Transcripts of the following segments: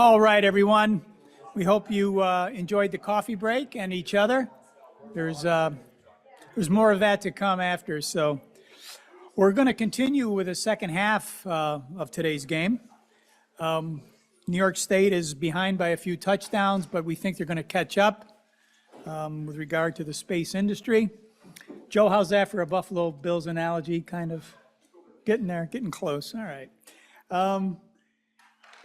All right, everyone. We hope you enjoyed the coffee break and each other. There's more of that to come after. So we're going to continue with the second half of today's game. New York State is behind by a few touchdowns, but we think they're going to catch up with regard to the space industry. Joe, how's that for a Buffalo Bills analogy? Kind of getting there, getting close. All right.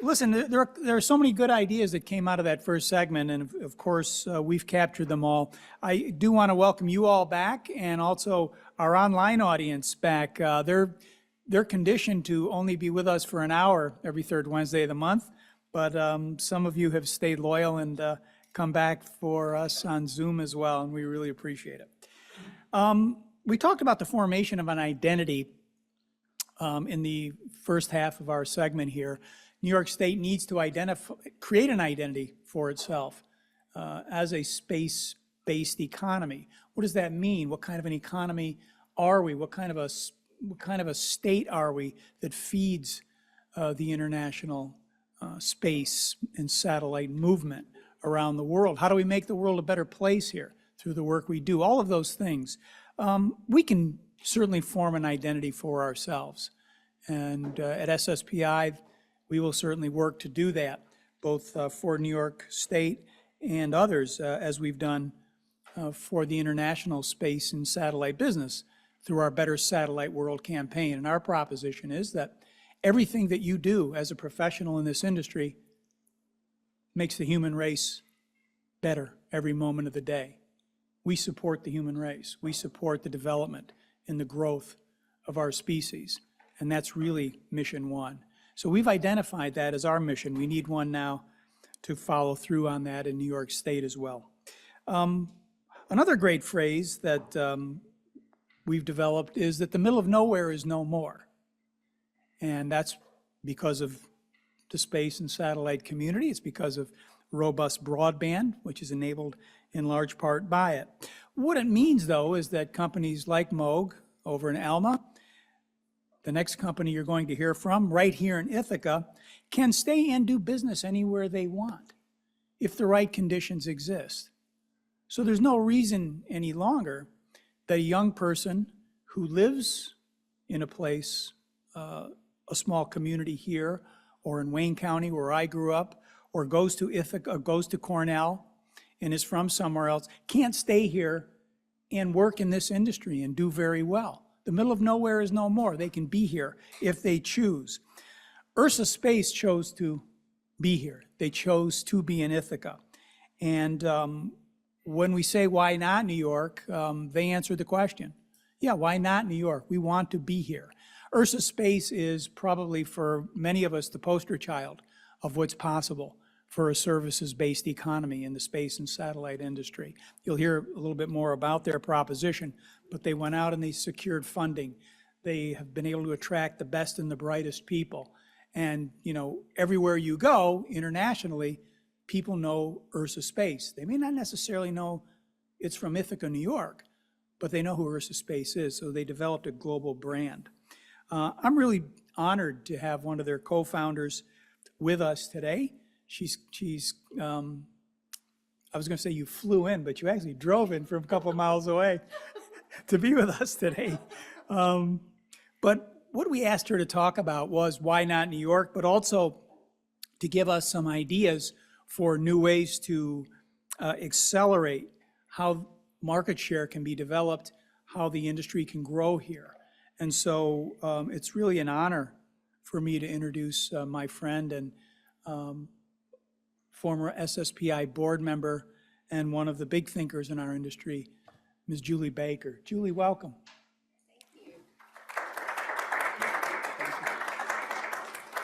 Listen, there are so many good ideas that came out of that first segment, and of course, we've captured them all. I do want to welcome you all back, and also our online audience back. They're conditioned to only be with us for an hour every third Wednesday of the month, but some of you have stayed loyal and come back for us on Zoom as well, and we really appreciate it. We talked about the formation of an identity in the first half of our segment here. New York State needs to create an identity for itself as a space-based economy. What does that mean? What kind of an economy are we? What kind of a state are we that feeds the international space and satellite movement around the world? How do we make the world a better place here through the work we do? All of those things. We can certainly form an identity for ourselves. And at SSPI, we will certainly work to do that, both for New York State and others, as we've done for the international space and satellite business through our Better Satellite World campaign. And our proposition is that everything that you do as a professional in this industry makes the human race better every moment of the day. We support the human race. We support the development and the growth of our species. And that's really mission one. So we've identified that as our mission. We need one now to follow through on that in New York State as well. Another great phrase that we've developed is that the middle of nowhere is no more. And that's because of the space and satellite community. It's because of robust broadband, which is enabled in large part by it. What it means, though, is that companies like Moog over in Alma, the next company you're going to hear from right here in Ithaca, can stay and do business anywhere they want if the right conditions exist. So there's no reason any longer that a young person who lives in a place, a small community here or in Wayne County where I grew up, or goes to Ithaca, goes to Cornell and is from somewhere else, can't stay here and work in this industry and do very well. The middle of nowhere is no more. They can be here if they choose. Ursa Space chose to be here. They chose to be in Ithaca. And when we say, why not New York, they answered the question. Yeah, why not New York? We want to be here. Ursa Space is probably, for many of us, the poster child of what's possible for a services-based economy in the space and satellite industry. You'll hear a little bit more about their proposition, but they went out and they secured funding. They have been able to attract the best and the brightest people. And, you know, everywhere you go internationally, people know Ursa Space. They may not necessarily know it's from Ithaca, New York, but they know who Ursa Space is, so they developed a global brand. I'm really honored to have one of their co-founders with us today. She's I was going to say you flew in, but you actually drove in from a couple of miles away to be with us today. But what we asked her to talk about was why not New York, but also to give us some ideas for new ways to accelerate how market share can be developed, how the industry can grow here. And so it's really an honor for me to introduce my friend and former SSPI board member and one of the big thinkers in our industry, Ms. Julie Baker. Julie, welcome.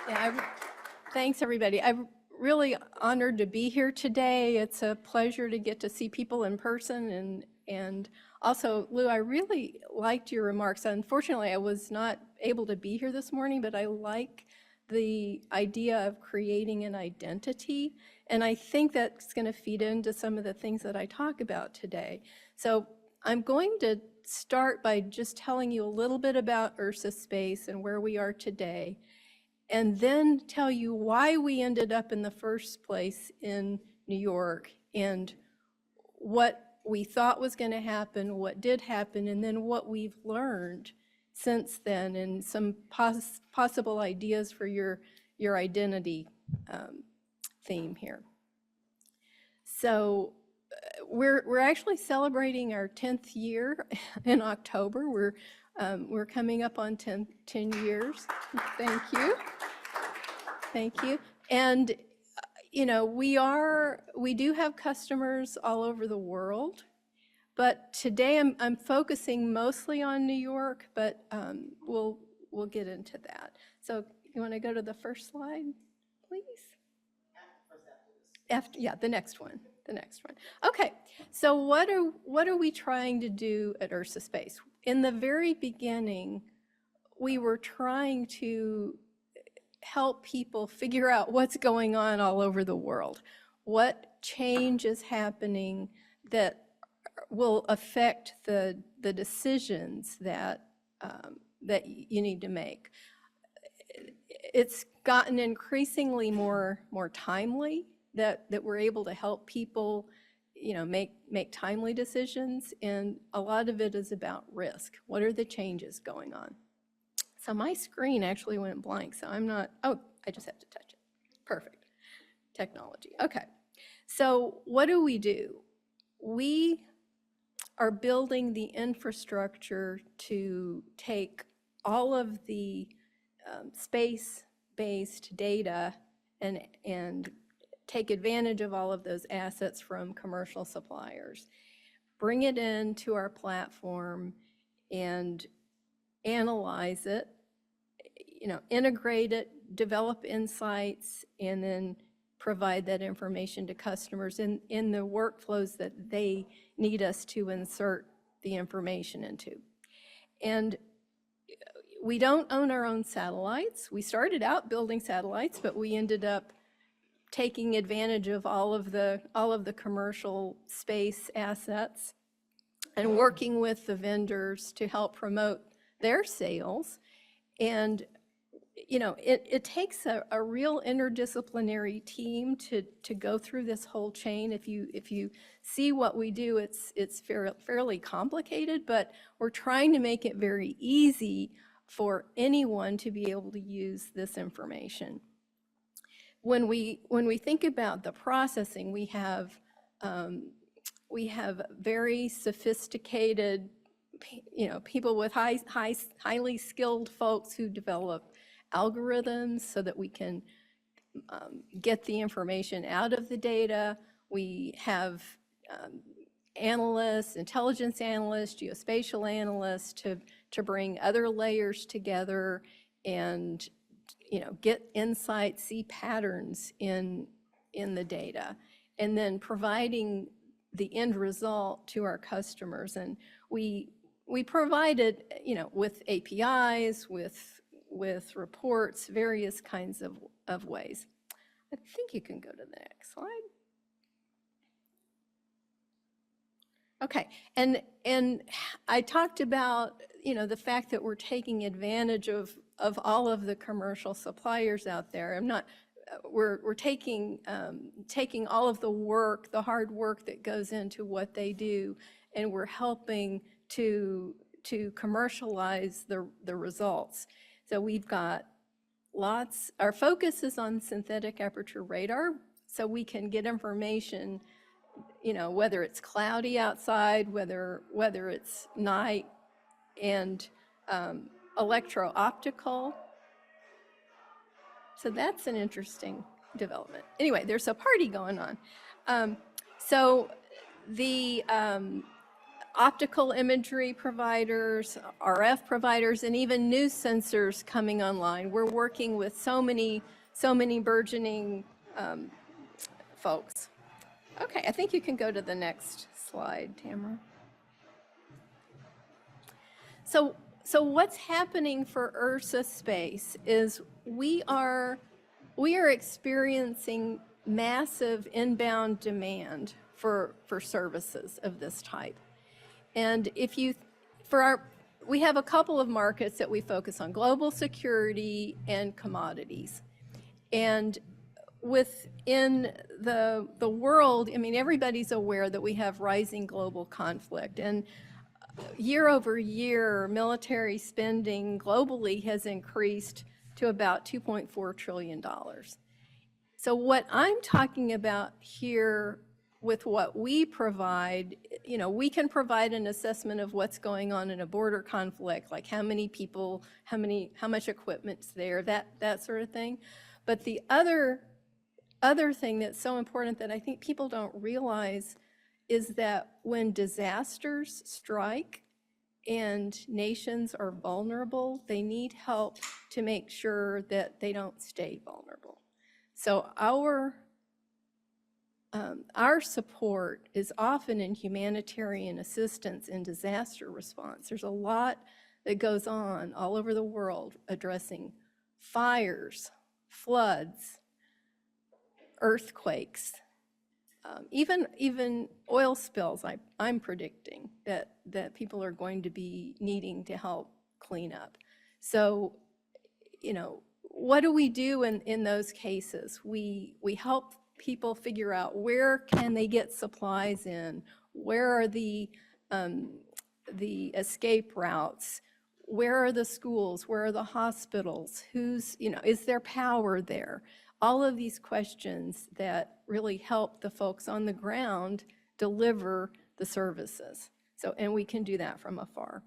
Thank you. Thanks, everybody. I'm really honored to be here today. It's a pleasure to get to see people in person. And also, Lou, I really liked your remarks. Unfortunately, I was not able to be here this morning, but I like the idea of creating an identity. And I think that's going to feed into some of the things that I talk about today. So I'm going to start by just telling you a little bit about Ursa Space and where we are today. and then tell you why we ended up in the first place in New York and what we thought was going to happen, what did happen, and then what we've learned since then, and some possible ideas for your identity theme here. So we're actually celebrating our 10th year in October. We're coming up on 10 years. Thank you. Thank you. And you know, we do have customers all over the world, but today I'm focusing mostly on New York, but we'll get into that. So you want to go to the first slide, please? Yeah, the next one. Okay, so what are we trying to do at Ursa Space? In the very beginning, we were trying to help people figure out what's going on all over the world. What change is happening that will affect the decisions that you need to make. It's gotten increasingly more timely that we're able to help people, you know, make timely decisions, and a lot of it is about risk. What are the changes going on? So my screen actually went blank, so I'm not, oh, I just have to touch it. Perfect. Technology. Okay. So what do? We are building the infrastructure to take all of the space-based data and take advantage of all of those assets from commercial suppliers, bring it into our platform and analyze it, you know, integrate it, develop insights, and then provide that information to customers in the workflows that they need us to insert the information into. And we don't own our own satellites. We started out building satellites, but we ended up taking advantage of all of the commercial space assets and working with the vendors to help promote their sales. And you know, it takes a real interdisciplinary team to go through this whole chain. If you see what we do, it's fairly complicated, but we're trying to make it very easy for anyone to be able to use this information. When we think about the processing, we have very sophisticated, you know, people with highly skilled folks who develop algorithms so that we can get the information out of the data. We have analysts, intelligence analysts, geospatial analysts to bring other layers together and, you know, get insights, see patterns in the data, and then providing the end result to our customers. And we provide it, you know, with APIs, with reports, various kinds of ways. I think you can go to the next slide. Okay, and I talked about, you know, the fact that we're taking advantage of all of the commercial suppliers out there. I'm not, we're taking all of the work, the hard work that goes into what they do, and we're helping to commercialize the results. So we've got our focus is on synthetic aperture radar, so we can get information, you know, whether it's cloudy outside, whether it's night, and electro-optical. So that's an interesting development. Anyway, there's a party going on. So the optical imagery providers, RF providers, and even news sensors coming online. We're working with so many burgeoning folks. Okay, I think you can go to the next slide, Tamara. So what's happening for Ursa Space is we are experiencing massive inbound demand for services of this type. And for we have a couple of markets that we focus on: global security and commodities. And within the world, I mean, everybody's aware that we have rising global conflict. And year over year, military spending globally has increased to about $2.4 trillion. So what I'm talking about here with what we provide, you know, we can provide an assessment of what's going on in a border conflict, like how many people, how much equipment's there, that sort of thing. But the other thing that's so important that I think people don't realize is that when disasters strike and nations are vulnerable, they need help to make sure that they don't stay vulnerable. So our support is often in humanitarian assistance and disaster response. There's a lot that goes on all over the world addressing fires, floods, earthquakes, even oil spills. I'm predicting that people are going to be needing to help clean up. So, you know, what do we do in those cases? We help people figure out where can they get supplies in, where are the escape routes, where are the schools, where are the hospitals, who's, you know, is there power there? All of these questions that really help the folks on the ground deliver the services. So, and we can do that from afar.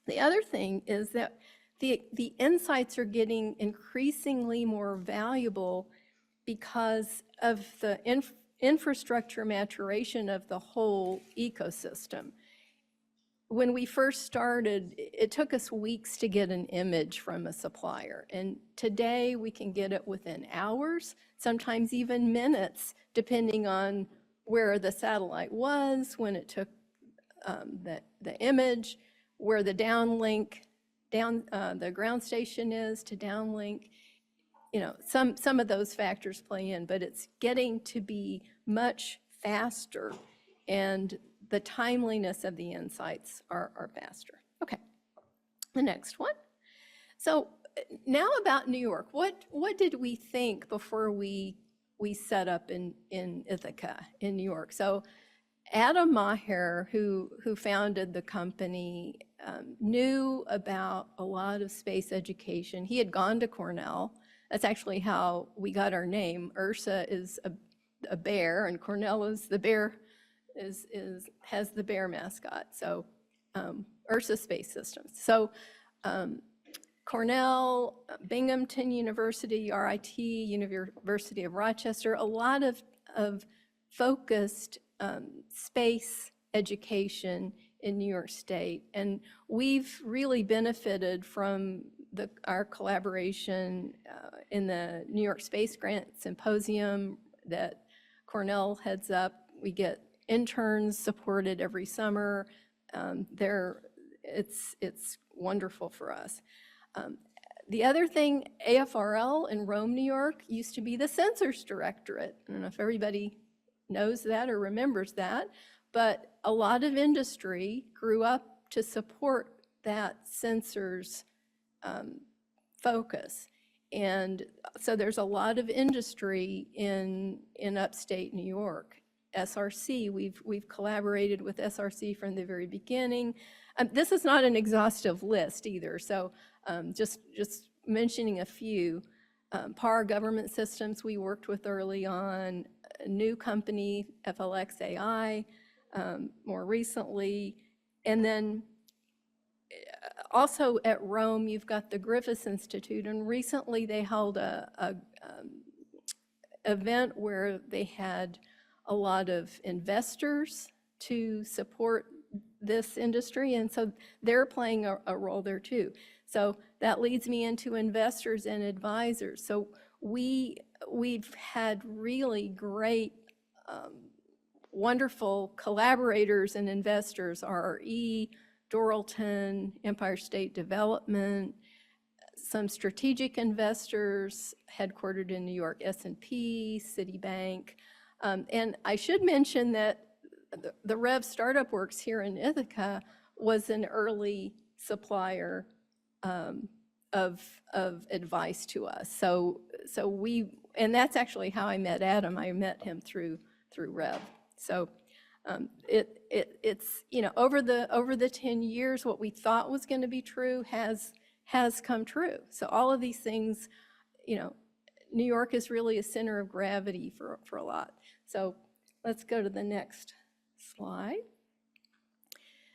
The other thing is that the insights are getting increasingly more valuable because of the infrastructure maturation of the whole ecosystem. When we first started, it took us weeks to get an image from a supplier. And today we can get it within hours, sometimes even minutes, depending on where the satellite was, when it took the image, where the downlink, the ground station is to downlink. You know, some of those factors play in, but it's getting to be much faster, and the timeliness of the insights are faster. Okay, the next one. So now about New York. What did we think before we set up in Ithaca in New York? So Adam Maher, who founded the company, knew about a lot of space education. He had gone to Cornell. That's actually how we got our name. Ursa is a bear, and Cornell is the bear, has the bear mascot. So Ursa Space Systems. So Cornell, Binghamton University, RIT, University of Rochester, a lot of focused space education in New York State. And we've really benefited from our collaboration in the New York Space Grant Symposium that Cornell heads up. We get interns supported every summer. It's wonderful for us. The other thing, AFRL in Rome, New York, used to be the Sensors Directorate. I don't know if everybody knows that or remembers that, but a lot of industry grew up to support that sensors focus. And so there's a lot of industry in upstate New York. SRC, we've collaborated with SRC from the very beginning. This is not an exhaustive list either, so just mentioning a few. PAR Government Systems we worked with early on, a new company, FLX AI, more recently, and then also at Rome, you've got the Griffiths Institute, and recently they held a event where they had a lot of investors to support this industry, and so they're playing a role there too. So that leads me into investors and advisors. So we've had really great, wonderful collaborators and investors, RRE, Doralton, Empire State Development, some strategic investors headquartered in New York, S&P, Citibank. And I should mention that the Rev Startup Works here in Ithaca was an early supplier of advice to us. So and that's actually how I met Adam. I met him through Rev. So it's, over the 10 years, what we thought was going to be true has come true. So all of these things, New York is really a center of gravity for a lot. So let's go to the next slide.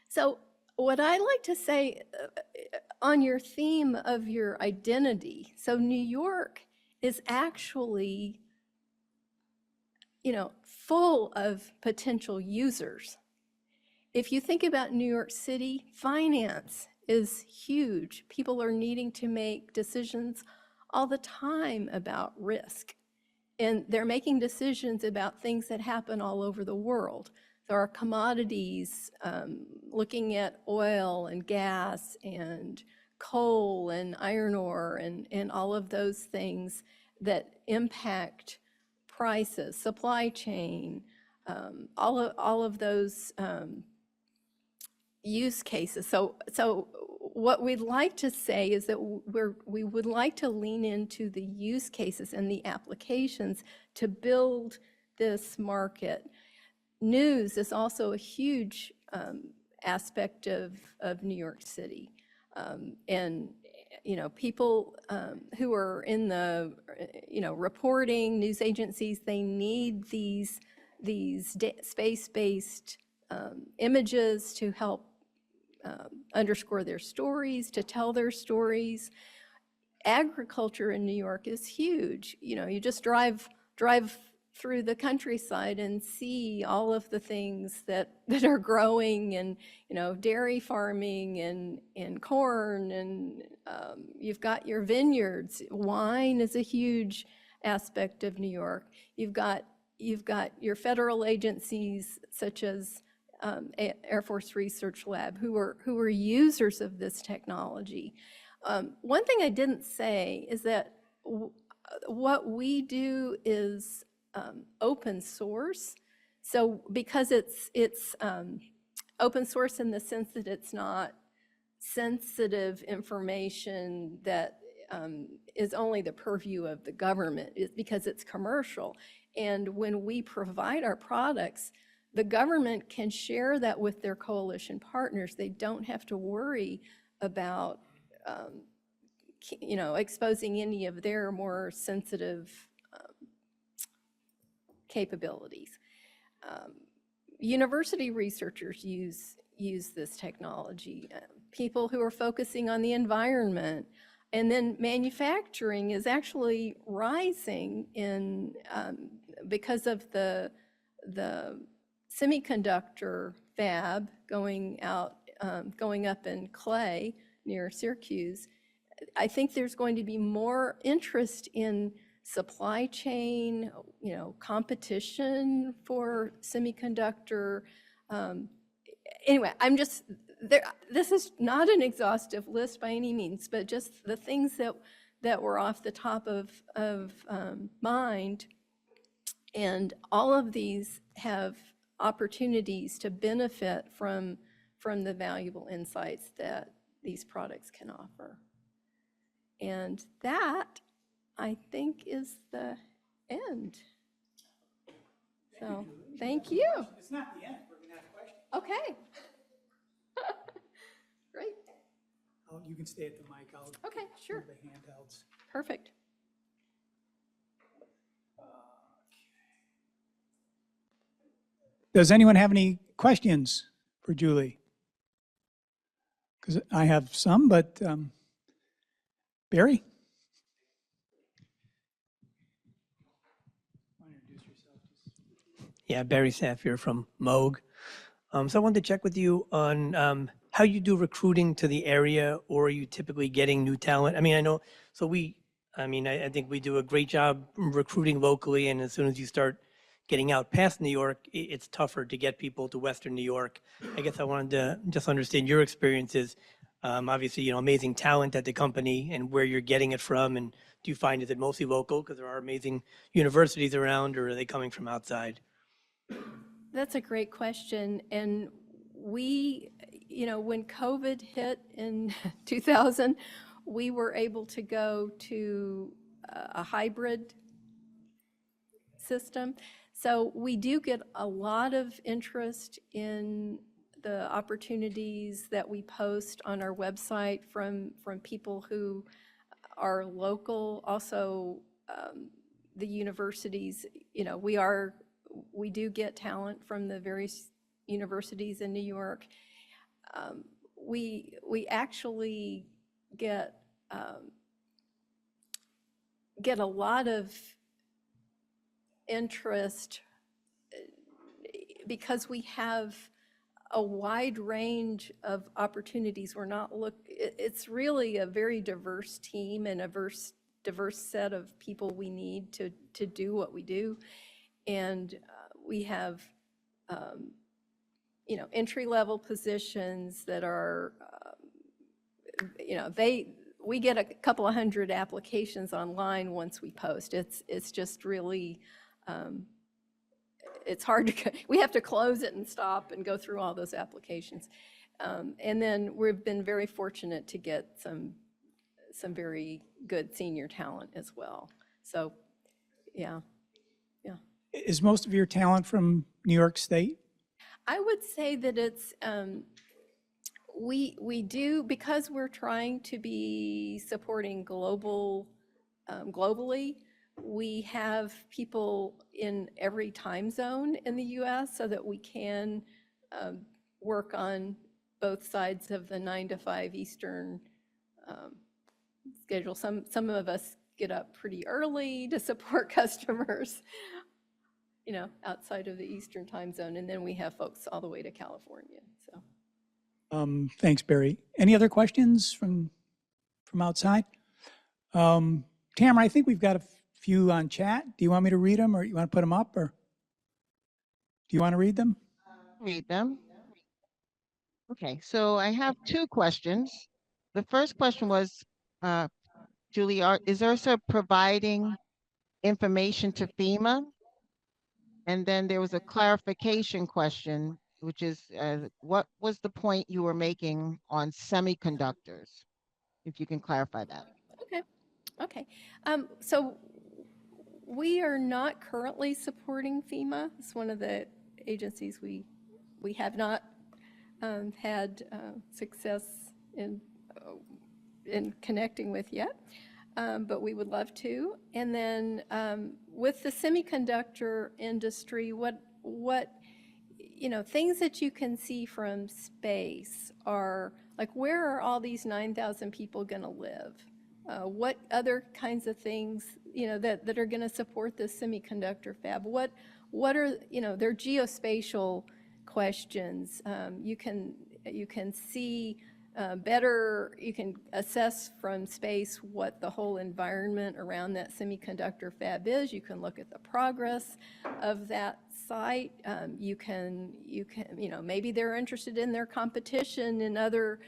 So what I like to say on your theme of your identity, so New York is actually, full of potential users. If you think about New York City, finance is huge. People are needing to make decisions all the time about risk. And they're making decisions about things that happen all over the world. There are commodities, looking at oil and gas and coal and iron ore and all of those things that impact prices, supply chain, all of those use cases. So what we'd like to say is that we would like to lean into the use cases and the applications to build this market. News is also a huge aspect of New York City. And people who are in the, reporting, news agencies, they need these space-based images to help underscore their stories, to tell their stories. Agriculture in New York is huge. You just drive through the countryside and see all of the things that are growing, and dairy farming and corn, and you've got your vineyards. Wine is a huge aspect of New York. You've got your federal agencies such as Air Force Research Lab who are users of this technology. One thing I didn't say is that what we do is open source. So because it's open source in the sense that it's not sensitive information that is only the purview of the government, because it's commercial. And when we provide our products, the government can share that with their coalition partners. They don't have to worry about exposing any of their more sensitive capabilities. University researchers use this technology. People who are focusing on the environment, and then manufacturing is actually rising in because of the semiconductor fab going up in Clay near Syracuse. I think there's going to be more interest in supply chain, competition for semiconductor. Anyway, I'm just there. This is not an exhaustive list by any means, but just the things that were off the top of mind. And all of these have opportunities to benefit from the valuable insights that these products can offer. And that, I think, is the end. So, thank you. It's not the end. We're going to have questions. Okay. Great. Oh, you can stay at the mic. I'll Okay, sure. move the handhelds. Perfect. Does anyone have any questions for Julie? Because I have some, but Barry? Yeah, Barry Safir from Moog. So I wanted to check with you on how you do recruiting to the area, or are you typically getting new talent? I mean, I know, so I think we do a great job recruiting locally, and as soon as you start getting out past New York, it's tougher to get people to Western New York. I guess I wanted to just understand your experiences. Obviously, amazing talent at the company and where you're getting it from. And do you find, is it mostly local because there are amazing universities around, or are they coming from outside? That's a great question. And we, when COVID hit in 2000, we were able to go to a hybrid system. So we do get a lot of interest in the opportunities that we post on our website from people who are local. Also, the universities, we do get talent from the various universities in New York. We actually get a lot of interest because we have a wide range of opportunities. It's really a very diverse team and a diverse set of people we need to do what we do. And we have, entry-level positions that are, we get a couple of hundred applications online once we post. It's just really, it's hard to, we have to close it and stop and go through all those applications. And then we've been very fortunate to get some very good senior talent as well. So, yeah. Is most of your talent from New York State? I would say that it's, we do, because we're trying to be supporting globally, we have people in every time zone in the US so that we can work on both sides of the 9 to 5 Eastern schedule. Some of us get up pretty early to support customers, outside of the Eastern time zone, and then we have folks all the way to California. So, Thanks, Barry. Any other questions from outside? Tamara, I think we've got a few on chat. Do you want me to read them, or you want to put them up, or do you want to read them? Read them. Okay, so I have 2 questions. The first question was, Julie, is ERSA providing information to FEMA? And then there was a clarification question, which is, what was the point you were making on semiconductors? If you can clarify that. Okay. So we are not currently supporting FEMA. It's one of the agencies we have not had success in connecting with yet, but we would love to. And then with the semiconductor industry, what things that you can see from space are like, where are all these 9,000 people going to live? What other kinds of things, that are going to support this semiconductor fab? What are, they're geospatial questions. You can see better, you can assess from space what the whole environment around that semiconductor fab is. You can look at the progress of that site. You can, maybe they're interested in their competition in other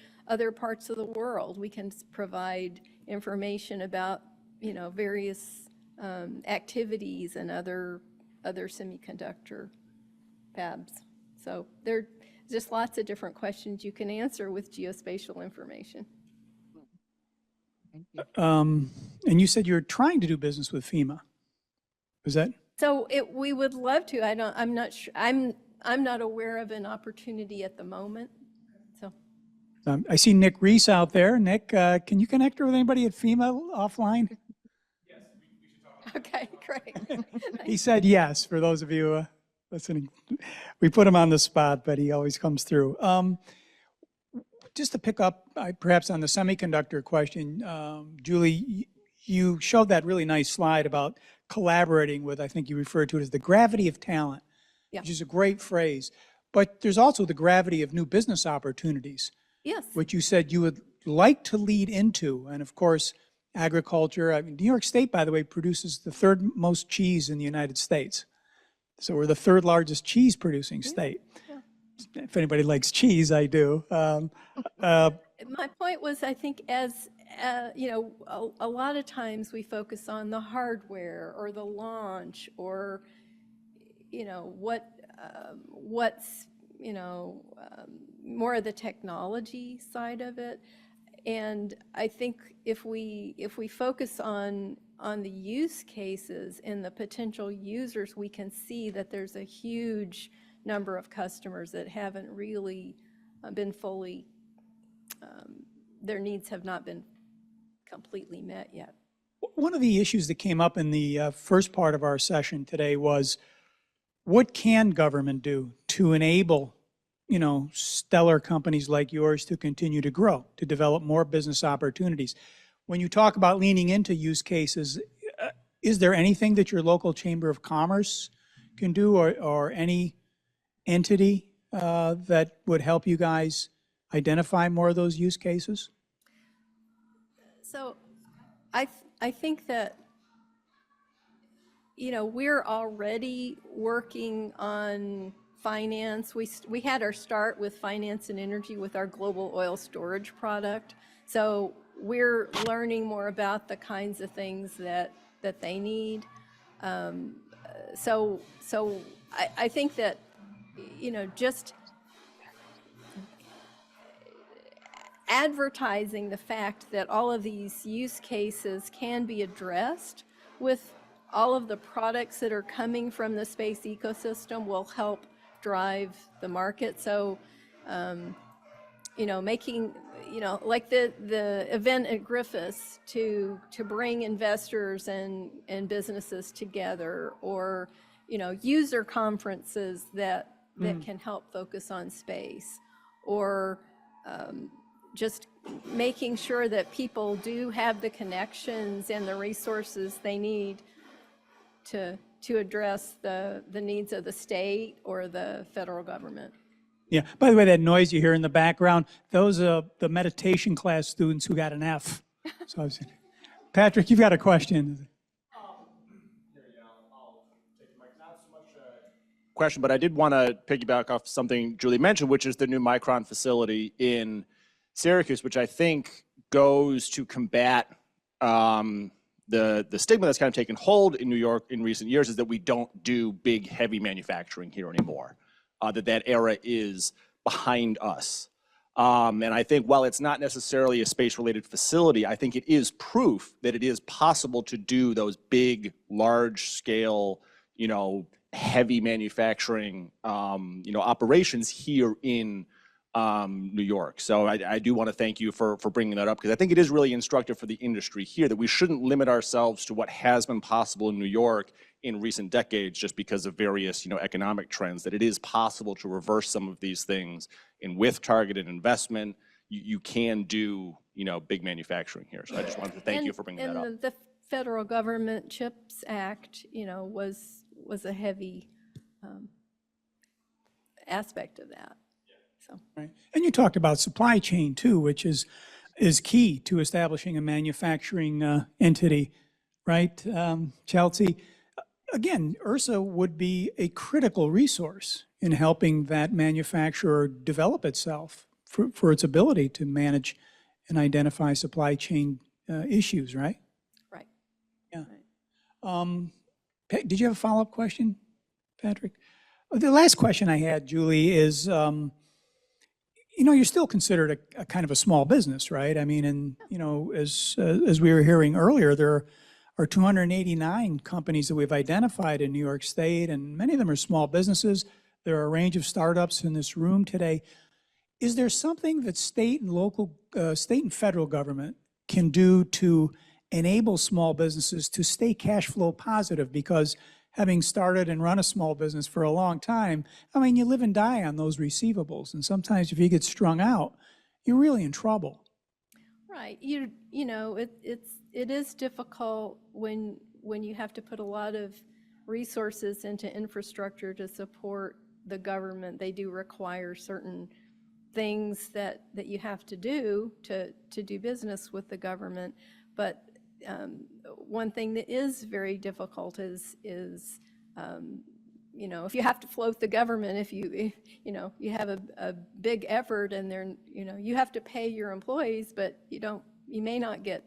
parts of the world. We can provide information about, various activities and other semiconductor fabs. So there just lots of different questions you can answer with geospatial information. Thank you. And you said you're trying to do business with FEMA. Was that? So we would love to. I'm not sure. I'm not aware of an opportunity at the moment. So. I see Nick Reese out there. Nick, can you connect her with anybody at FEMA offline? Yes, we should talk. Okay, great. He said yes, for those of you listening. We put him on the spot, but he always comes through. Just to pick up perhaps on the semiconductor question, Julie, you showed that really nice slide about collaborating with, I think you referred to it as the gravity of talent, Yeah. which is a great phrase. But there's also the gravity of new business opportunities, Yes. which you said you would like to lead into. And of course, agriculture. I mean, New York State, by the way, produces the 3rd most cheese in the United States. So we're the 3rd largest cheese producing state. Yeah. If anybody likes cheese, I do. My point was, I think as, a lot of times we focus on the hardware or the launch or, what's, more of the technology side of it. And I think if we focus on the use cases and the potential users, we can see that there's a huge number of customers that haven't really been fully, their needs have not been completely met yet. One of the issues that came up in the first part of our session today was, what can government do to enable, stellar companies like yours to continue to grow, to develop more business opportunities? When you talk about leaning into use cases, is there anything that your local Chamber of Commerce can do, or any entity that would help you guys identify more of those use cases? So I think that, we're already working on finance. We had our start with finance and energy with our global oil storage product. So we're learning more about the kinds of things that they need. So I think that, just advertising the fact that all of these use cases can be addressed with all of the products that are coming from the space ecosystem will help drive the market. So, making, like the event at Griffiths to bring investors and businesses together, or, user conferences that can help focus on space, or just making sure that people do have the connections and the resources they need to address the needs of the state or the federal government. Yeah. By the way, that noise you hear in the background, those are the meditation class students who got an F. So Patrick, you've got a question. Question, but I did want to piggyback off something Julie mentioned, which is the new Micron facility in Syracuse, which I think goes to combat the stigma that's kind of taken hold in New York in recent years, is that we don't do big, heavy manufacturing here anymore, that era is behind us. And I think while it's not necessarily a space-related facility, I think it is proof that it is possible to do those big, large-scale, heavy manufacturing, operations here in New York. So I do want to thank you for bringing that up, because I think it is really instructive for the industry here that we shouldn't limit ourselves to what has been possible in New York in recent decades just because of various, economic trends, that it is possible to reverse some of these things, and with targeted investment, you can do, big manufacturing here. So I just wanted to thank you for bringing that up. And the federal government CHIPS Act, was a heavy aspect of that. So. Right. And you talked about supply chain too, which is key to establishing a manufacturing entity, right? Chelsea, again, URSA would be a critical resource in helping that manufacturer develop itself for its ability to manage and identify supply chain issues, right? Right. Yeah. Right. Did you have a follow-up question, Patrick? The last question I had, Julie, is, you're still considered a kind of a small business, right? I mean, and, as we were hearing earlier, there are 289 companies that we've identified in New York State, and many of them are small businesses. There are a range of startups in this room today. Is there something that state and federal government can do to enable small businesses to stay cash flow positive? Because having started and run a small business for a long time, I mean, you live and die on those receivables. And sometimes if you get strung out, you're really in trouble. Right. It is difficult when you have to put a lot of resources into infrastructure to support the government. They do require certain things that you have to do to do business with the government. But one thing that is very difficult is if you have to float the government, if you have a big effort and you have to pay your employees, but you may not get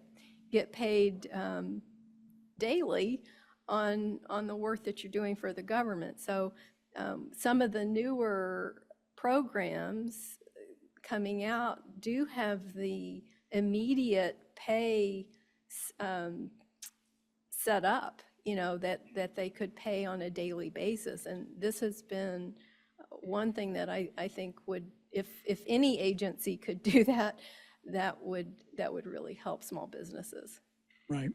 paid daily on the work that you're doing for the government. So some of the newer programs coming out do have the immediate pay set up, that they could pay on a daily basis. And this has been one thing that I think would, if any agency could do that, that would really help small businesses. Right.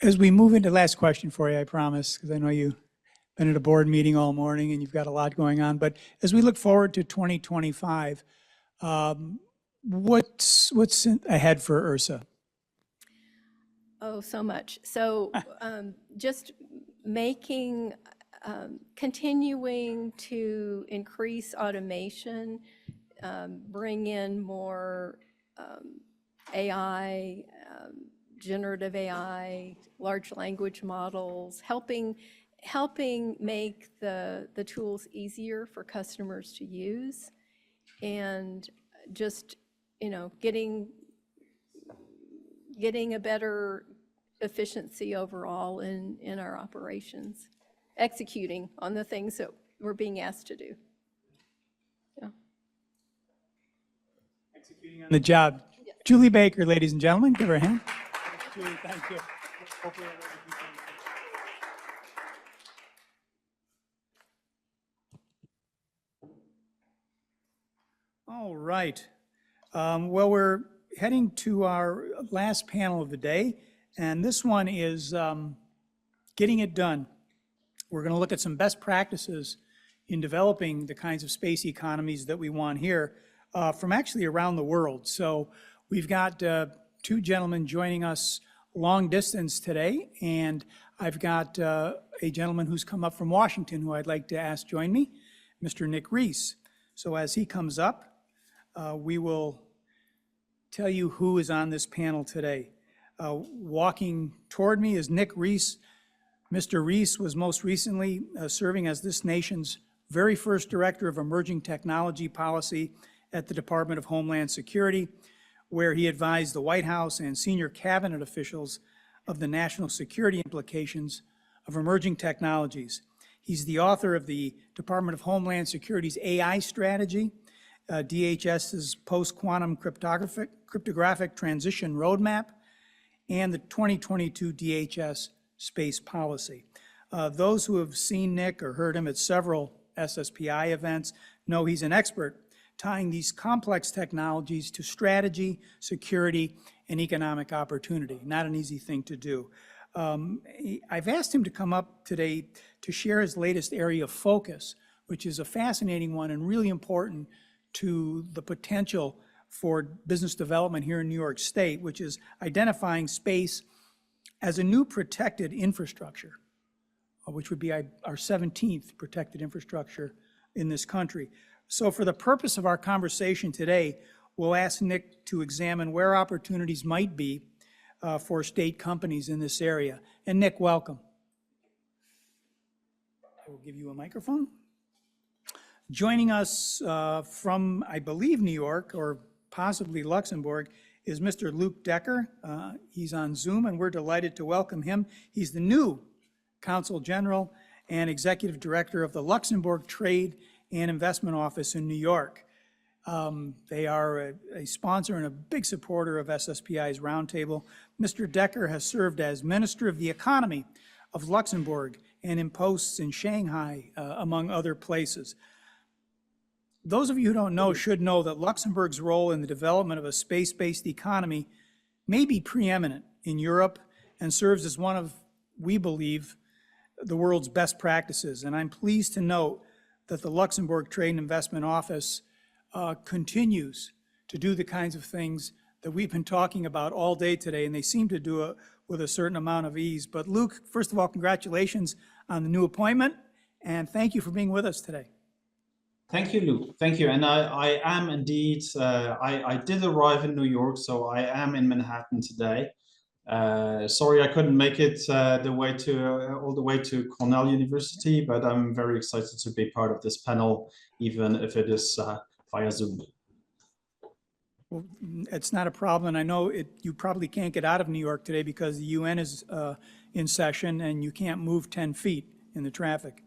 As we move into last question for you, I promise, because I know you've been at a board meeting all morning and you've got a lot going on. But as we look forward to 2025, what's ahead for URSA? Oh, so much. So just continuing to increase automation, bring in more AI, generative AI, large language models, helping make the tools easier for customers to use, and just, getting a better efficiency overall in our operations, executing on the things that we're being asked to do. Yeah. Executing on the job. Yeah. Julie Baker, ladies and gentlemen, give her a hand. Julie, thank you. All right. Well, we're heading to our last panel of the day, and this one is getting it done. We're going to look at some best practices in developing the kinds of space economies that we want here from actually around the world. So we've got two gentlemen joining us long distance today, and I've got a gentleman who's come up from Washington who I'd like to ask join me, Mr. Nick Reese. So as he comes up, we will tell you who is on this panel today. Walking toward me is Nick Reese. Mr. Reese was most recently serving as this nation's very first Director of Emerging Technology Policy at the Department of Homeland Security, where he advised the White House and senior cabinet officials of the national security implications of emerging technologies. He's the author of the Department of Homeland Security's AI strategy, DHS's post-quantum cryptographic transition roadmap, and the 2022 DHS space policy. Those who have seen Nick or heard him at several SSPI events know he's an expert tying these complex technologies to strategy, security, and economic opportunity. Not an easy thing to do. I've asked him to come up today to share his latest area of focus, which is a fascinating one and really important to the potential for business development here in New York State, which is identifying space as a new protected infrastructure, which would be our 17th protected infrastructure in this country. So for the purpose of our conversation today, we'll ask Nick to examine where opportunities might be for state companies in this area. And Nick, welcome. I will give you a microphone. Joining us from, I believe, New York or possibly Luxembourg is Mr. Luke Decker. He's on Zoom, and we're delighted to welcome him. He's the new Consul General and Executive Director of the Luxembourg Trade and Investment Office in New York. They are a sponsor and a big supporter of SSPI's Roundtable. Mr. Decker has served as Minister of the Economy of Luxembourg and in posts in Shanghai, among other places. Those of you who don't know should know that Luxembourg's role in the development of a space-based economy may be preeminent in Europe and serves as one of, we believe, the world's best practices. And I'm pleased to note that the Luxembourg Trade and Investment Office continues to do the kinds of things that we've been talking about all day today, and they seem to do it with a certain amount of ease. But Luke, first of all, congratulations on the new appointment, and thank you for being with us today. Thank you, Luke. Thank you. And I am indeed, I did arrive in New York, so I am in Manhattan today. Sorry I couldn't make it all the way to Cornell University, but I'm very excited to be part of this panel, even if it is via Zoom. Well, it's not a problem. And I know you probably can't get out of New York today because the UN is in session and you can't move 10 feet in the traffic.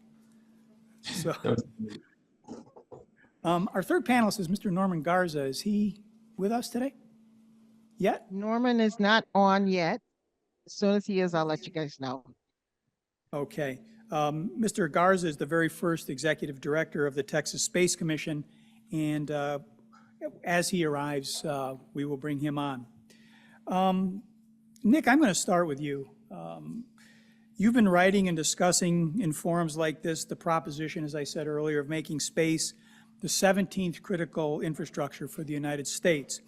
So. Our third panelist is Mr. Norman Garza. Is he with us today? Yet? Norman is not on yet. As soon as he is, I'll let you guys know. Okay. Mr. Garza is the very first executive director of the Texas Space Commission, and as he arrives, we will bring him on. Nick, I'm going to start with you. You've been writing and discussing in forums like this the proposition, as I said earlier, of making space the 17th critical infrastructure for the United States.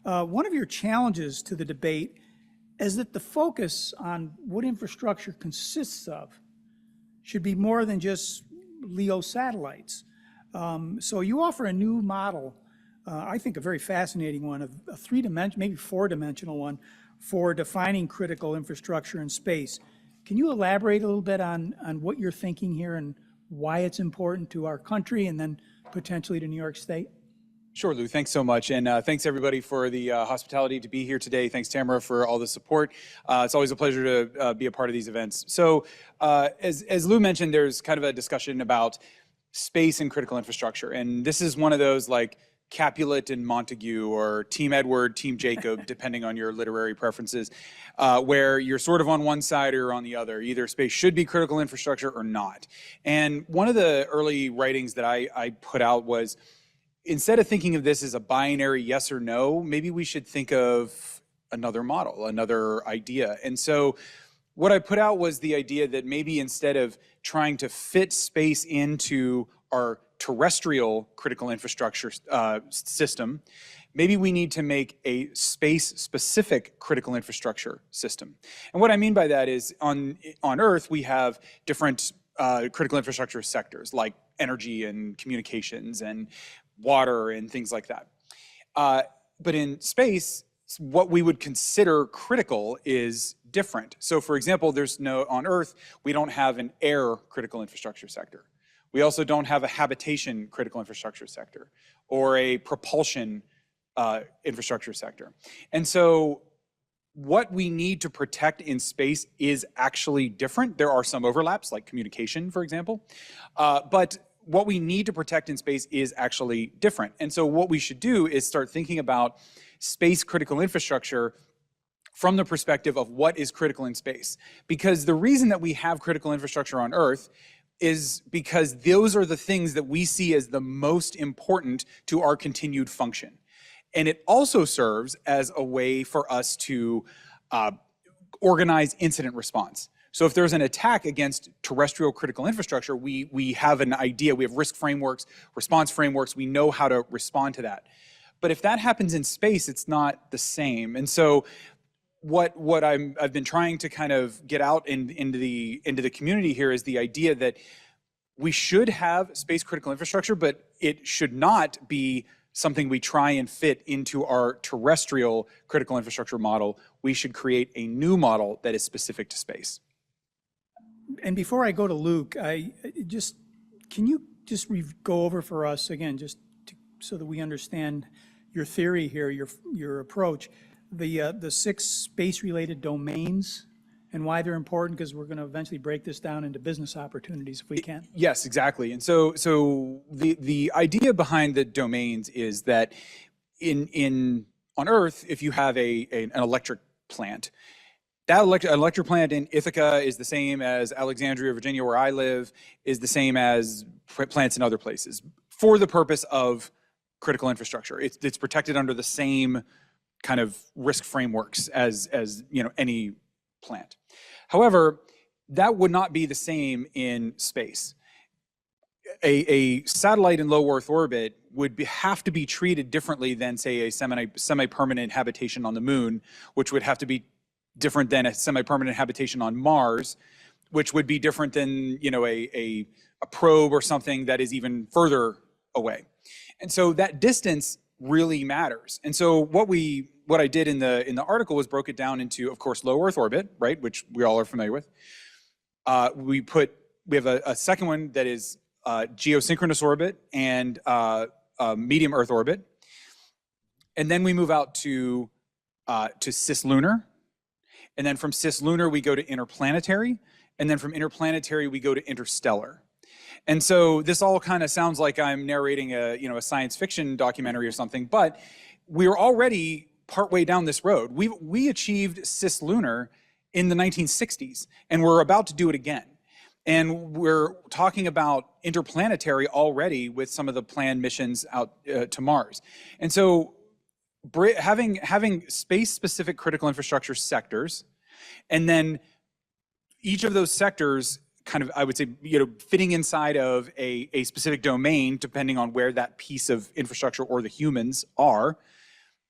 One of your challenges to the debate is that the focus on what infrastructure consists of should be more than just LEO satellites. So you offer a new model, I think a very fascinating one, a three-dimensional, maybe four-dimensional one, for defining critical infrastructure in space. Can you elaborate a little bit on what you're thinking here and why it's important to our country and then potentially to New York State? Sure, Lou. Thanks so much. And thanks, everybody, for the hospitality to be here today. Thanks, Tamara, for all the support. It's always a pleasure to be a part of these events. So as Lou mentioned, there's kind of a discussion about space and critical infrastructure. And this is one of those like Capulet and Montague or Team Edward, Team Jacob, depending on your literary preferences, where you're sort of on one side or on the other. Either space should be critical infrastructure or not. And one of the early writings that I put out was, instead of thinking of this as a binary yes or no, maybe we should think of another model, another idea. And so what I put out was the idea that maybe instead of trying to fit space into our terrestrial critical infrastructure system, maybe we need to make a space-specific critical infrastructure system. And what I mean by that is on Earth, we have different critical infrastructure sectors like energy and communications and water and things like that. But in space, what we would consider critical is different. So for example, on Earth, we don't have an air critical infrastructure sector. We also don't have a habitation critical infrastructure sector or a propulsion infrastructure sector. And so what we need to protect in space is actually different. There are some overlaps, like communication, for example. But what we need to protect in space is actually different. And so what we should do is start thinking about space critical infrastructure from the perspective of what is critical in space. Because the reason that we have critical infrastructure on Earth is because those are the things that we see as the most important to our continued function. And it also serves as a way for us to organize incident response. So if there's an attack against terrestrial critical infrastructure, we have an idea, we have risk frameworks, response frameworks, we know how to respond to that. But if that happens in space, it's not the same. And so what I've been trying to kind of get out into the community here is the idea that we should have space critical infrastructure, but it should not be something we try and fit into our terrestrial critical infrastructure model. We should create a new model that is specific to space. And before I go to Luke, can you just go over for us again, so that we understand your theory here, your approach, the 6 space-related domains and why they're important, because we're going to eventually break this down into business opportunities if we can. Yes, exactly. And so the idea behind the domains is that on Earth, if you have an electric plant, that electric plant in Ithaca is the same as Alexandria, Virginia, where I live, is the same as plants in other places for the purpose of critical infrastructure. It's protected under the same kind of risk frameworks as any plant. However, that would not be the same in space. A satellite in low Earth orbit would have to be treated differently than, say, a semi-permanent habitation on the moon, which would have to be different than a semi-permanent habitation on Mars, which would be different than a probe or something that is even further away. And so that distance really matters. And so what I did in the article was broke it down into, of course, low Earth orbit, right, which we all are familiar with. We have a second one that is geosynchronous orbit and medium Earth orbit. And then we move out to cislunar. And then from cislunar, we go to interplanetary. And then from interplanetary, we go to interstellar. And so this all kind of sounds like I'm narrating a, you know, a science fiction documentary or something, but we're already partway down this road. We achieved cislunar in the 1960s, and we're about to do it again. And we're talking about interplanetary already with some of the planned missions out to Mars. And so having space-specific critical infrastructure sectors, and then each of those sectors kind of, I would say, you know, fitting inside of a specific domain, depending on where that piece of infrastructure or the humans are,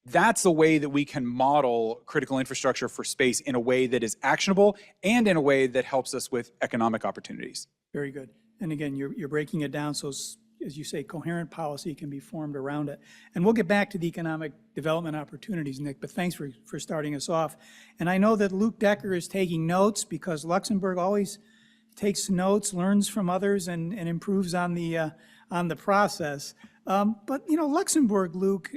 that's a way that we can model critical infrastructure for space in a way that is actionable and in a way that helps us with economic opportunities. Very good. And again, you're breaking it down so, as you say, coherent policy can be formed around it. And we'll get back to the economic development opportunities, Nick, but thanks for starting us off. And I know that Luke Decker is taking notes because Luxembourg always takes notes, learns from others, and improves on the process. But, you know, Luxembourg, Luke,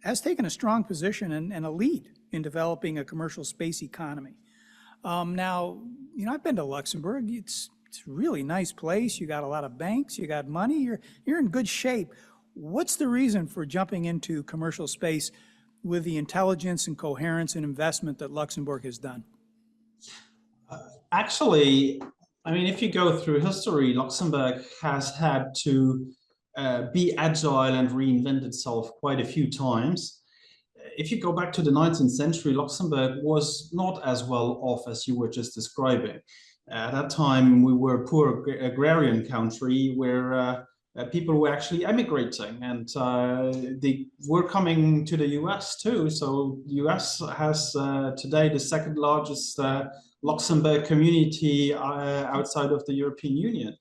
has taken a strong position and a lead in developing a commercial space economy. Now, you know, I've been to Luxembourg. It's a really nice place. You got a lot of banks. You got money. You're in good shape. What's the reason for jumping into commercial space with the intelligence and coherence and investment that Luxembourg has done? Actually, I mean, if you go through history, Luxembourg has had to be agile and reinvent itself quite a few times. If you go back to the 19th century, Luxembourg was not as well off as you were just describing. At that time, we were a poor agrarian country where people were actually emigrating, and they were coming to the US too. So US has today the second largest Luxembourg community outside of the European Union.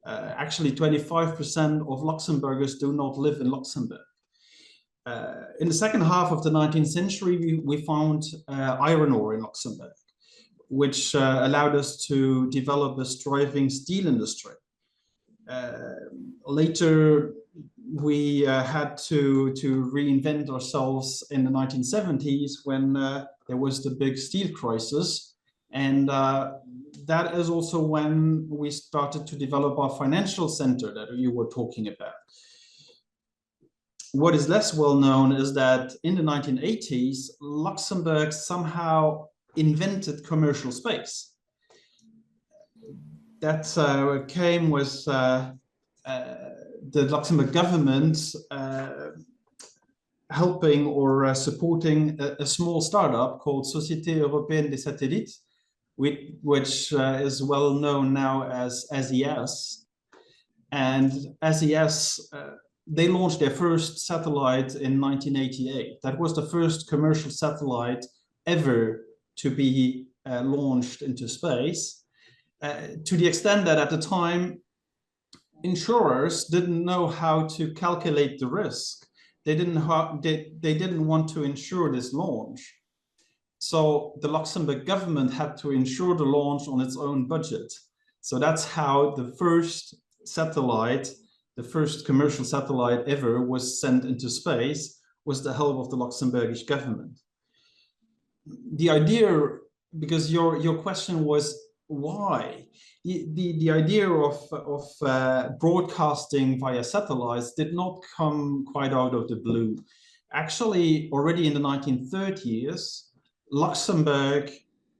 Actually, 25% of Luxembourgers do not live in Luxembourg. In the second half of the 19th century, we found iron ore in Luxembourg, which allowed us to develop a thriving steel industry. Later, we had to reinvent ourselves in the 1970s when there was the big steel crisis. And that is also when we started to develop our financial center that you were talking about. What is less well known is that in the 1980s, Luxembourg somehow invented commercial space. That came with the Luxembourg government helping or supporting a small startup called Société Européenne des Satellites, which is well known now as SES. And SES, they launched their first satellite in 1988. That was the first commercial satellite ever to be launched into space, to the extent that at the time, insurers didn't know how to calculate the risk. They didn't want to insure this launch. So the Luxembourg government had to insure the launch on its own budget. So that's how the first satellite, the first commercial satellite ever was sent into space, was the help of the Luxembourgish government. The idea, because your question was why, the idea of broadcasting via satellites did not come quite out of the blue. Actually, already in the 1930s, Luxembourg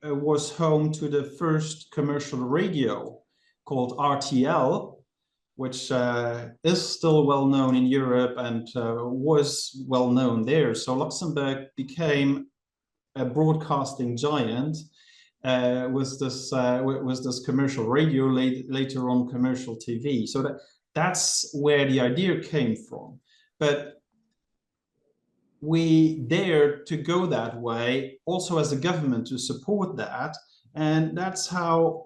was home to the first commercial radio called RTL, which is still well known in Europe and was well known there. So Luxembourg became a broadcasting giant with this commercial radio, later on commercial TV. So that's where the idea came from. But we dared to go that way, also as a government, to support that, and that's how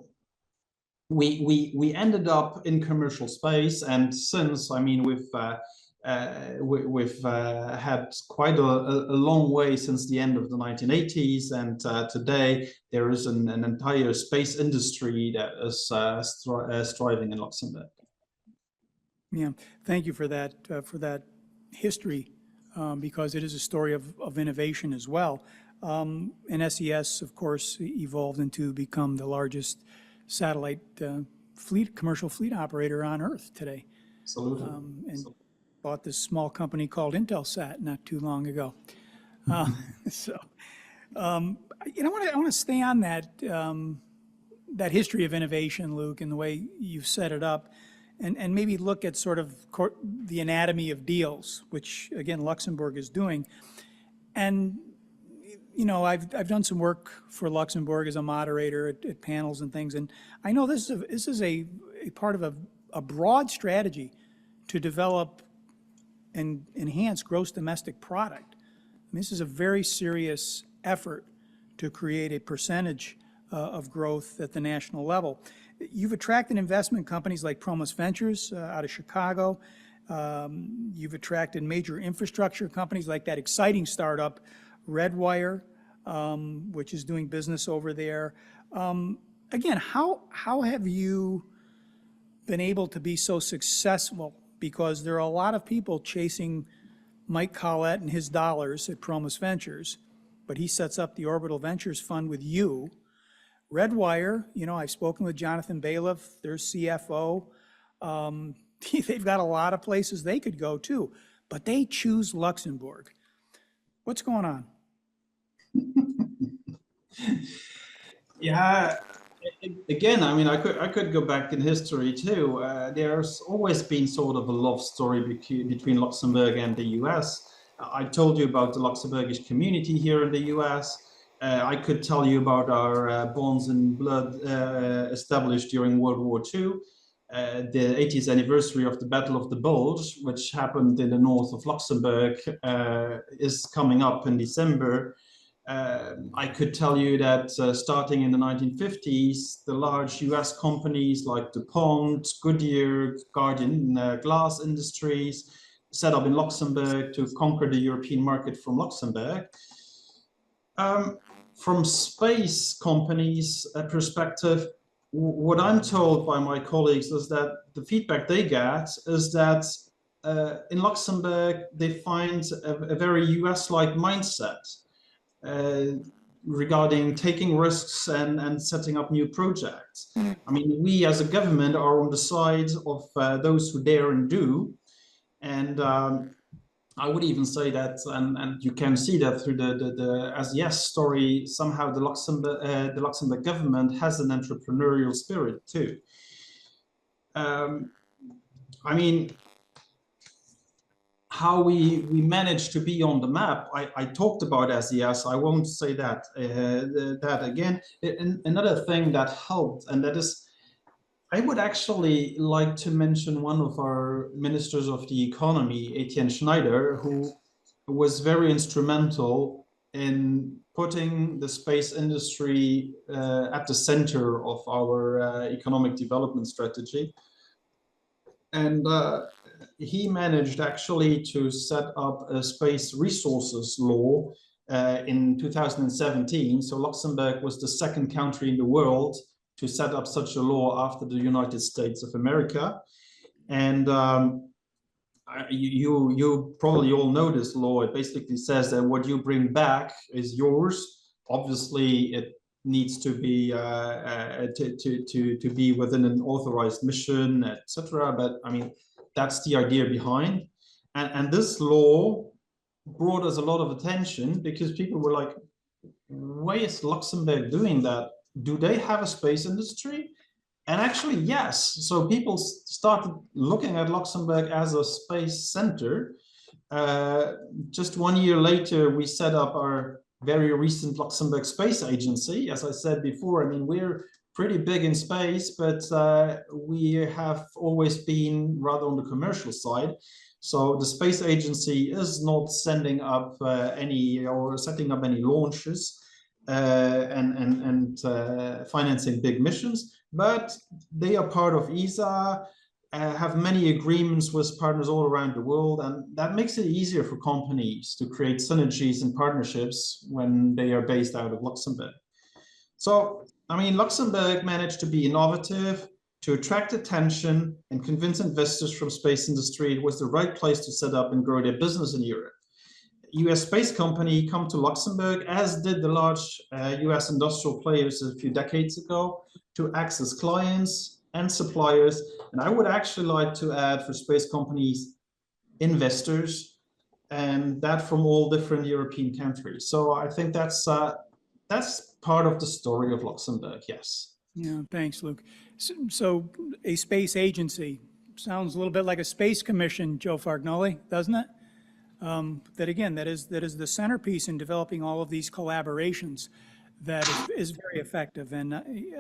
we ended up in commercial space. And since, I mean, we've had quite a long way since the end of the 1980s, and today there is an entire space industry that is thriving in Luxembourg. Yeah, thank you for that history, because it is a story of innovation as well. And SES, of course, evolved into become the largest satellite commercial fleet operator on Earth today. Absolutely. And bought this small company called Intelsat not too long ago. So, you know, I want to stay on that, that history of innovation, Luke, and the way you've set it up, and maybe look at sort of the anatomy of deals, which, again, Luxembourg is doing. And, you know, I've done some work for Luxembourg as a moderator at panels and things, and I know this is a part of a broad strategy to develop and enhance gross domestic product. And this is a very serious effort to create a percentage of growth at the national level. You've attracted investment companies like Promus Ventures out of Chicago. You've attracted major infrastructure companies like that exciting startup, Redwire, which is doing business over there. Again, how have you been able to be so successful? Because there are a lot of people chasing Mike Collette and his dollars at Promus Ventures, but he sets up the Orbital Ventures Fund with you. Redwire, you know, I've spoken with Jonathan Bailiff, their CFO. They've got a lot of places they could go too, but they choose Luxembourg. What's going on? Yeah, again, I mean, I could go back in history too. There's always been sort of a love story between Luxembourg and the US. I told you about the Luxembourgish community here in the US. I could tell you about our bonds and blood established during World War II. The 80th anniversary of the Battle of the Bulge, which happened in the north of Luxembourg, is coming up in December. I could tell you that starting in the 1950s, the large US companies like DuPont, Goodyear, Guardian Glass Industries set up in Luxembourg to conquer the European market from Luxembourg. From space companies' perspective, what I'm told by my colleagues is that the feedback they get is that in Luxembourg, they find a very US-like mindset regarding taking risks and setting up new projects. I mean, we as a government are on the side of those who dare and do. And I would even say that, and you can see that through the SES story, somehow the Luxembourg government has an entrepreneurial spirit too. I mean, how we managed to be on the map, I talked about SES, I won't say that, that again. Another thing that helped, and that is, I would actually like to mention one of our ministers of the economy, Etienne Schneider, who was very instrumental in putting the space industry at the center of our economic development strategy. And he managed actually to set up a space resources law in 2017. So Luxembourg was the second country in the world to set up such a law after the United States of America. And you probably all know this law. It basically says that what you bring back is yours. Obviously, it needs to be to be within an authorized mission, etc. But I mean, that's the idea behind. And this law brought us a lot of attention because people were like, why is Luxembourg doing that? Do they have a space industry? And actually, yes. So people started looking at Luxembourg as a space center. Just 1 year later, we set up our very recent Luxembourg Space Agency. As I said before, I mean, we're pretty big in space, but we have always been rather on the commercial side. So the space agency is not sending up any or setting up any launches and financing big missions, but they are part of ESA, have many agreements with partners all around the world, and that makes it easier for companies to create synergies and partnerships when they are based out of Luxembourg. So, I mean, Luxembourg managed to be innovative, to attract attention and convince investors from space industry it was the right place to set up and grow their business in Europe. US space company come to Luxembourg, as did the large US industrial players a few decades ago, to access clients, and suppliers. And I would actually like to add for space companies, investors, and that from all different European countries. So I think that's part of the story of Luxembourg, yes. Yeah, thanks, Luke. So a space agency sounds a little bit like a space commission, Joe Fargnoli, doesn't it? That again, that is the centerpiece in developing all of these collaborations that is very effective. And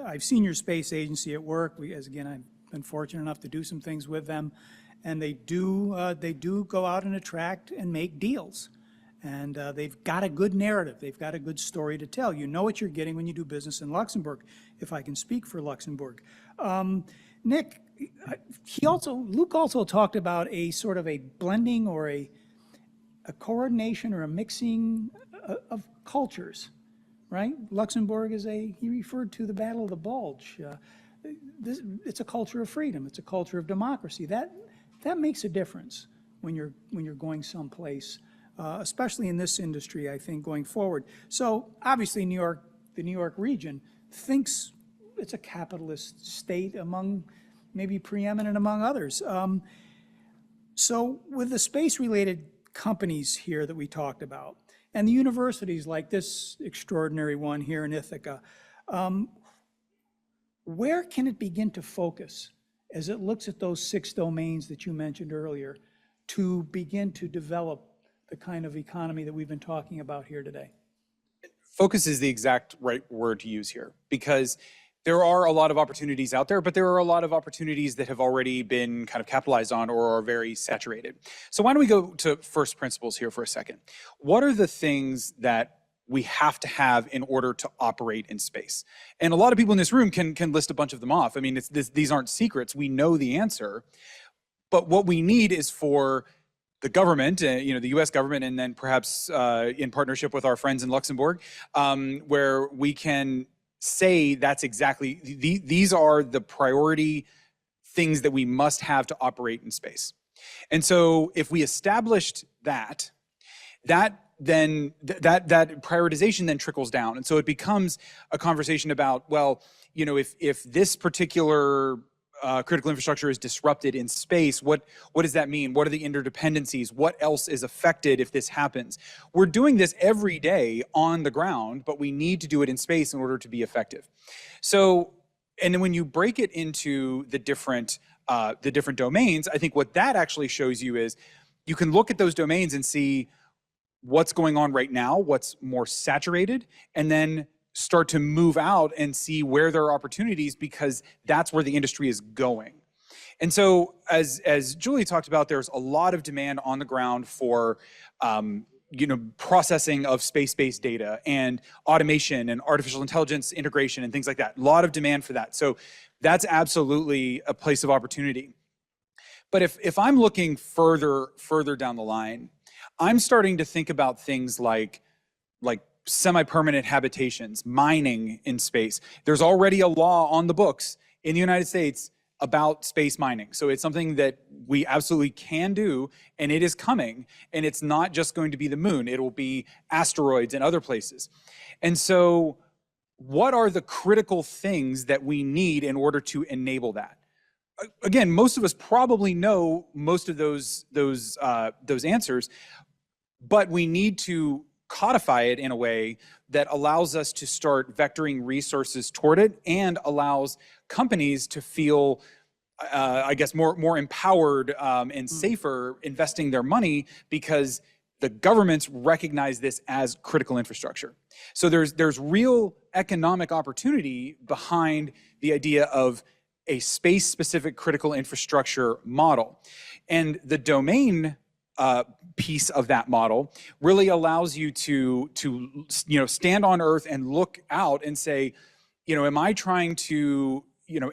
I've seen your space agency at work. As again, I've been fortunate enough to do some things with them, and they do go out and attract and make deals. And they've got a good narrative. They've got a good story to tell. You know what you're getting when you do business in Luxembourg, if I can speak for Luxembourg. Nick, Luke also talked about a sort of a blending or a coordination or a mixing of cultures, right? Luxembourg he referred to the Battle of the Bulge. It's a culture of freedom. It's a culture of democracy. That makes a difference when you're going someplace. Especially in this industry, I think, going forward. So obviously, the New York region thinks it's a capitalist state maybe preeminent among others. So with the space-related companies here that we talked about, and the universities like this extraordinary one here in Ithaca, where can it begin to focus as it looks at those 6 domains that you mentioned earlier to begin to develop the kind of economy that we've been talking about here today? Focus is the exact right word to use here, because there are a lot of opportunities out there, but there are a lot of opportunities that have already been kind of capitalized on or are very saturated. So why don't we go to first principles here for a second? What are the things that we have to have in order to operate in space? And a lot of people in this room can list a bunch of them off. I mean, these aren't secrets. We know the answer. But what we need is for the government, the US government, and then perhaps in partnership with our friends in Luxembourg, where we can say that's exactly, these are the priority things that we must have to operate in space. And so if we established that prioritization then trickles down. And so it becomes a conversation about, well, if this particular critical infrastructure is disrupted in space, what does that mean? What are the interdependencies? What else is affected if this happens? We're doing this every day on the ground, but we need to do it in space in order to be effective. So, and then when you break it into the different domains, I think what that actually shows you is you can look at those domains and see what's going on right now, what's more saturated, and then start to move out and see where there are opportunities, because that's where the industry is going. And so as Julie talked about, there's a lot of demand on the ground for processing of space-based data and automation and artificial intelligence integration and things like that. A lot of demand for that. So that's absolutely a place of opportunity. But if I'm looking further down the line, I'm starting to think about things like semi-permanent habitations, mining in space. There's already a law on the books in the United States about space mining. So it's something that we absolutely can do, and it is coming. And it's not just going to be the moon. It will be asteroids and other places. And so what are the critical things that we need in order to enable that? Again, most of us probably know most of those answers, but we need to codify it in a way that allows us to start vectoring resources toward it and allows companies to feel, I guess, more empowered and safer investing their money, because the governments recognize this as critical infrastructure. So there's real economic opportunity behind the idea of a space-specific critical infrastructure model. And the domain piece of that model really allows you to stand on Earth and look out and say, am I trying to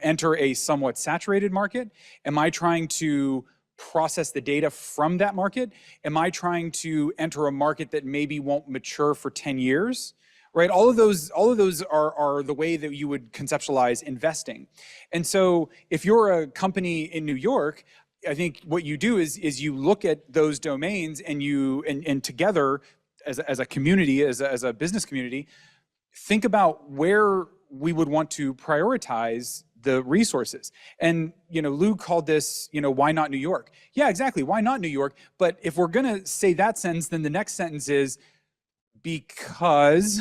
enter a somewhat saturated market? Am I trying to process the data from that market? Am I trying to enter a market that maybe won't mature for 10 years? Right? All of those are the way that you would conceptualize investing. And so if you're a company in New York, I think what you do is you look at those domains and together as a community, as a business community, think about where we would want to prioritize the resources. And, you know, Lou called this, you know, why not New York? Yeah, exactly. Why not New York? But if we're going to say that sentence, then the next sentence is because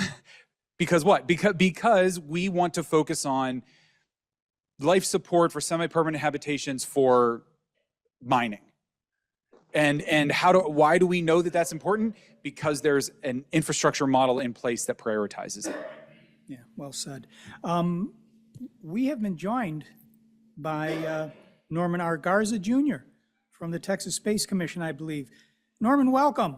what? Because we want to focus on life support for semi-permanent habitations for mining. And why do we know that that's important? Because there's an infrastructure model in place that prioritizes it. Yeah, well said. We have been joined by Norman R. Garza Jr. from the Texas Space Commission, I believe. Norman, welcome.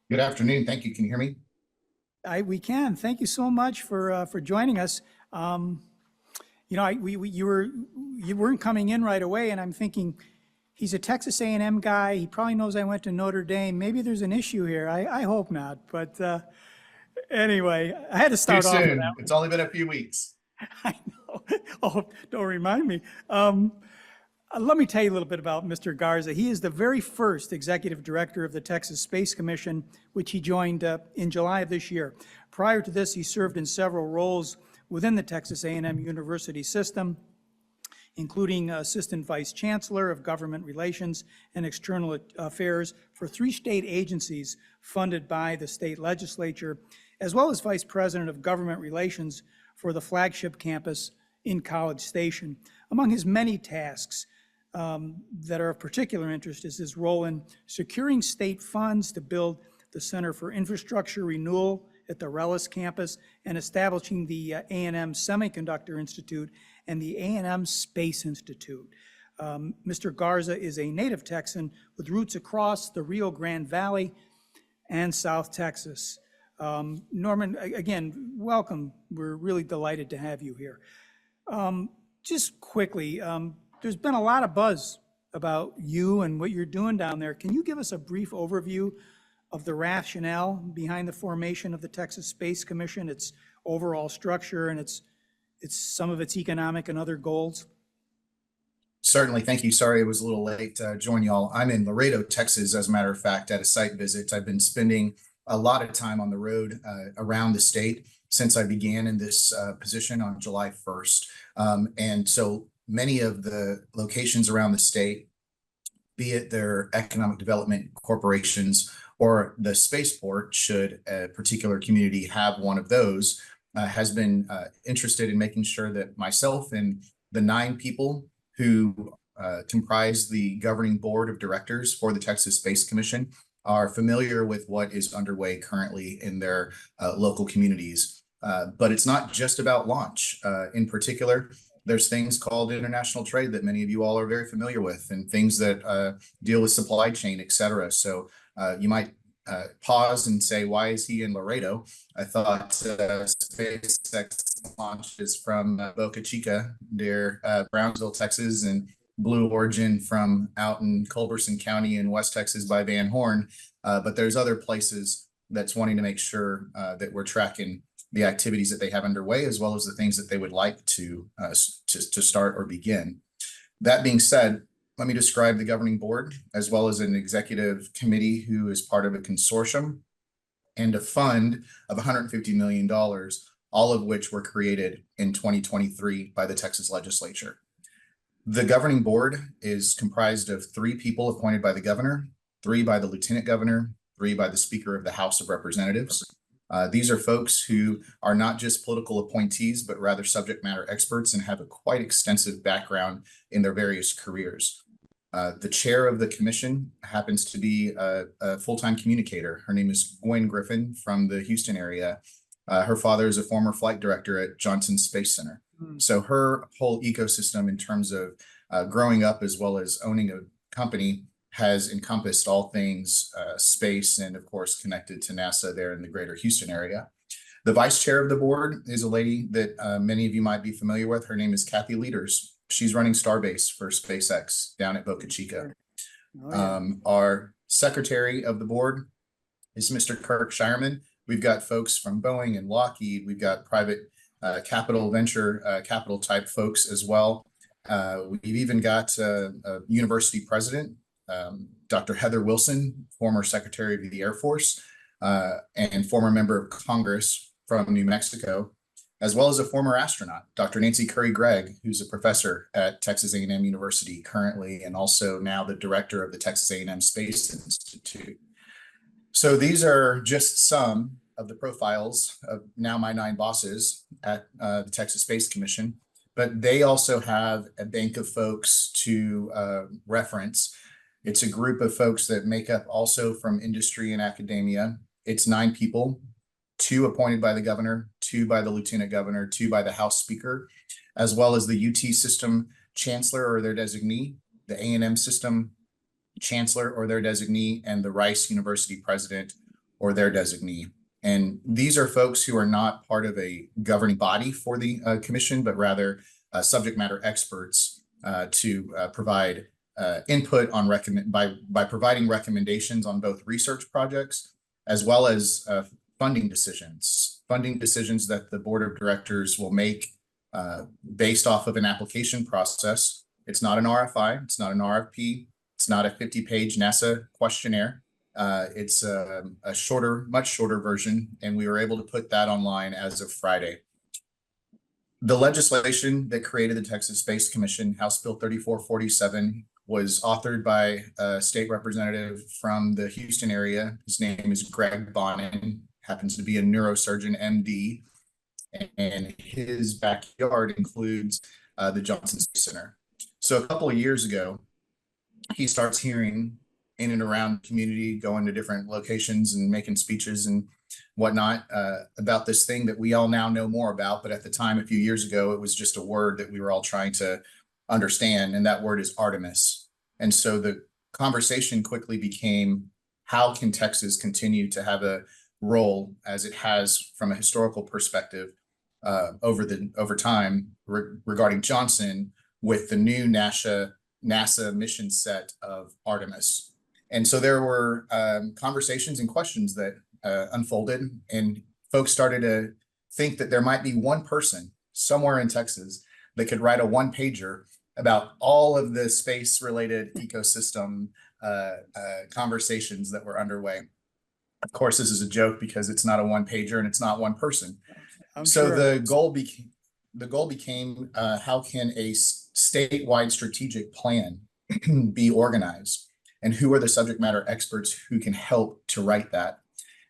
Good afternoon. Thank you. Can you hear me? We can. Thank you so much for joining us. You know, you weren't coming in right away, and I'm thinking he's a Texas A&M guy. He probably knows I went to Notre Dame. Maybe there's an issue here. I hope not. But anyway, I had to start off with that. It's only been a few weeks. I know. Oh, don't remind me. Let me tell you a little bit about Mr. Garza. He is the very first executive director of the Texas Space Commission, which he joined in July of this year. Prior to this, he served in several roles within the Texas A&M University system, including Assistant Vice Chancellor of Government Relations and External Affairs for 3 state agencies funded by the state legislature, as well as Vice President of Government Relations for the flagship campus in College Station. Among his many tasks that are of particular interest is his role in securing state funds to build the Center for Infrastructure Renewal at the Rellis campus and establishing the A&M Semiconductor Institute and the A&M Space Institute. Mr. Garza is a native Texan with roots across the Rio Grande Valley and South Texas. Norman, again, welcome. We're really delighted to have you here. Just quickly, there's been a lot of buzz about you and what you're doing down there. Can you give us a brief overview of the rationale behind the formation of the Texas Space Commission, its overall structure, and its some of its economic and other goals? Certainly. Thank you. Sorry, it was a little late to join y'all. I'm in Laredo, Texas, as a matter of fact, at a site visit. I've been spending a lot of time on the road around the state since I began in this position on July 1st. And so many of the locations around the state, be it their economic development corporations or the spaceport, should a particular community have one of those, has been interested in making sure that myself and the 9 people who comprise the governing board of directors for the Texas Space Commission are familiar with what is underway currently in their local communities. But it's not just about launch. In particular, there's things called international trade that many of you all are very familiar with, and things that deal with supply chain, et cetera. So you might pause and say, why is he in Laredo? I thought SpaceX launches from Boca Chica near Brownsville, Texas, and Blue Origin from out in Culberson County in West Texas by Van Horn. But there's other places that's wanting to make sure that we're tracking the activities that they have underway, as well as the things that they would like to start or begin. That being said, let me describe the governing board, as well as an executive committee who is part of a consortium and a fund of $150 million, all of which were created in 2023 by the Texas legislature. The governing board is comprised of 3 people appointed by the governor, 3 by the lieutenant governor, 3 by the Speaker of the House of Representatives. These are folks who are not just political appointees, but rather subject matter experts and have a quite extensive background in their various careers. The chair of the commission happens to be a full-time communicator. Her name is Gwen Griffin from the Houston area. Her father is a former flight director at Johnson Space Center. So her whole ecosystem in terms of growing up as well as owning a company has encompassed all things space, and of course connected to NASA there in the greater Houston area. The vice chair of the board is a lady that many of you might be familiar with. Her name is Kathy Leaders. She's running Starbase for SpaceX down at Boca Chica. Oh, yeah. Our secretary of the board is Mr. Kirk Shireman. We've got folks from Boeing and Lockheed. We've got private capital, venture capital type folks as well. We've even got a university president, Dr. Heather Wilson, former Secretary of the Air Force, and former member of Congress, from New Mexico, as well as a former astronaut, Dr. Nancy Curry Gregg, who's a professor at Texas A&M University currently, and also now the director of the Texas A&M Space Institute. So these are just some of the profiles of now my 9 bosses at the Texas Space Commission, but they also have a bank of folks to reference. It's a group of folks that make up also from industry and academia. It's 9 people, 2 appointed by the governor, 2 by the lieutenant governor, 2 by the House Speaker, as well as the UT system chancellor or their designee, the A&M system chancellor or their designee, and the Rice University president or their designee. And these are folks who are not part of a governing body for the commission, but rather subject matter experts to provide input on by providing recommendations on both research projects as well as funding decisions that the board of directors will make based off of an application process. It's not an RFI, it's not an RFP, it's not a 50-page NASA questionnaire. It's a much shorter version, and we were able to put that online as of Friday. The legislation that created the Texas Space Commission, House Bill 3447, was authored by a state representative from the Houston area. His name is Greg Bonin, happens to be a neurosurgeon, MD, and his backyard includes the Johnson Space Center. So a couple of years ago, he starts hearing in and around the community, going to different locations and making speeches and whatnot about this thing that we all now know more about. But at the time, a few years ago, it was just a word that we were all trying to understand, and that word is Artemis. And so the conversation quickly became, how can Texas continue to have a role as it has from a historical perspective over time regarding Johnson with the new NASA mission set of Artemis. And so there were conversations and questions that unfolded, and folks started to think that there might be one person somewhere in Texas that could write a one-pager about all of the space-related ecosystem conversations that were underway. Of course, this is a joke because it's not a one-pager and it's not one person. So the goal became how can a statewide strategic plan be organized, and who are the subject matter experts who can help to write that?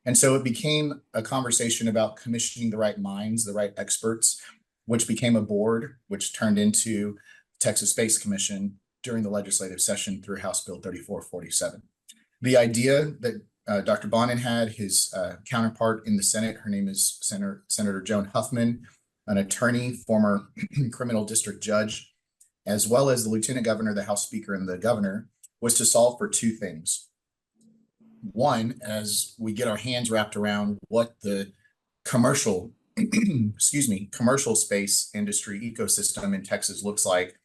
And so it became a conversation about commissioning the right minds, the right experts, which became a board, which turned into Texas Space Commission during the legislative session through House Bill 3447. The idea that Dr. Bonin had, his counterpart in the Senate, her name is Senator Joan Huffman, an attorney, former criminal district judge, as well as the lieutenant governor, the House Speaker, and the governor, was to solve for 2 things. One, as we get our hands wrapped around what the commercial, commercial space industry ecosystem in Texas looks like,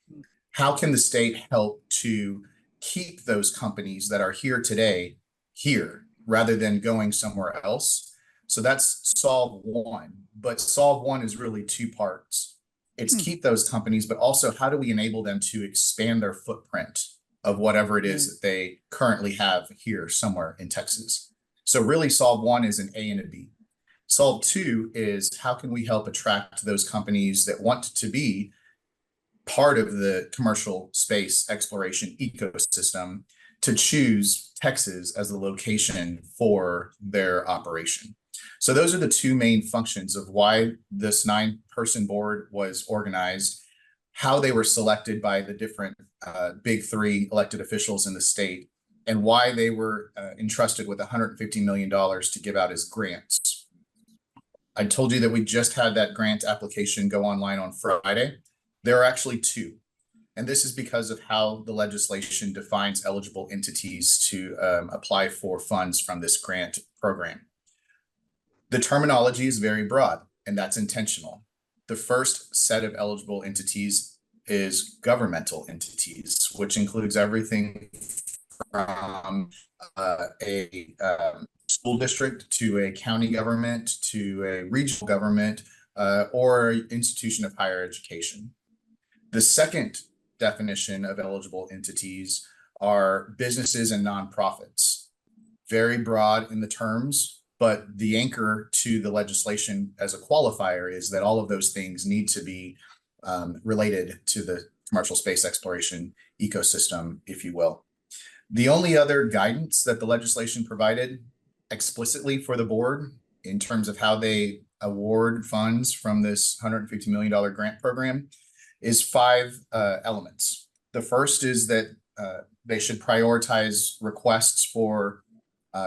how can the state help to keep those companies that are here today here rather than going somewhere else? So that's solve 1, but solve 1 is really 2 parts. It's keep those companies, but also how do we enable them to expand their footprint of whatever it is that they currently have here somewhere in Texas. So really solve 1 is an A and a B. Solve 2 is how can we help attract those companies that want to be part of the commercial space exploration ecosystem to choose Texas as the location for their operation. So those are the 2 main functions of why this 9-person board was organized, how they were selected by the different big 3 elected officials in the state, and why they were entrusted with $150 million to give out as grants. I told you that we just had that grant application go online on Friday. There are actually 2. And this is because of how the legislation defines eligible entities to apply for funds from this grant program. The terminology is very broad, and that's intentional. The first set of eligible entities is governmental entities, which includes everything from a school district to a county government to a regional government or institution of higher education. The second definition of eligible entities are businesses and nonprofits. Very broad in the terms, But the anchor to the legislation as a qualifier is that all of those things need to be related to the commercial space exploration ecosystem, if you will. The only other guidance that the legislation provided explicitly for the board in terms of how they award funds from this $150 million grant program is 5 elements. The first is that they should prioritize requests for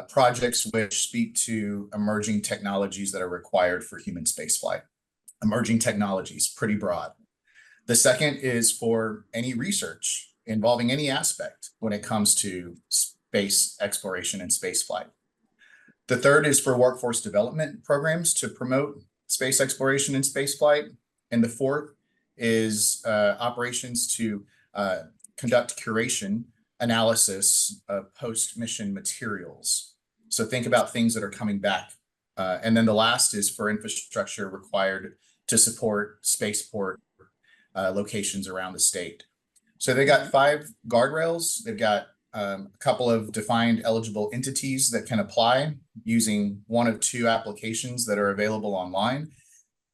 projects which speak to emerging technologies that are required for human spaceflight. Emerging technologies, pretty broad. The second is for any research involving any aspect when it comes to space exploration and spaceflight. The third is for workforce development programs to promote space exploration and spaceflight. And the fourth is operations to conduct curation analysis of post-mission materials. So think about things that are coming back. And then the last is for infrastructure required to support spaceport locations around the state. So they got 5 guardrails. They've got a couple of defined eligible entities that can apply using one of 2 applications that are available online.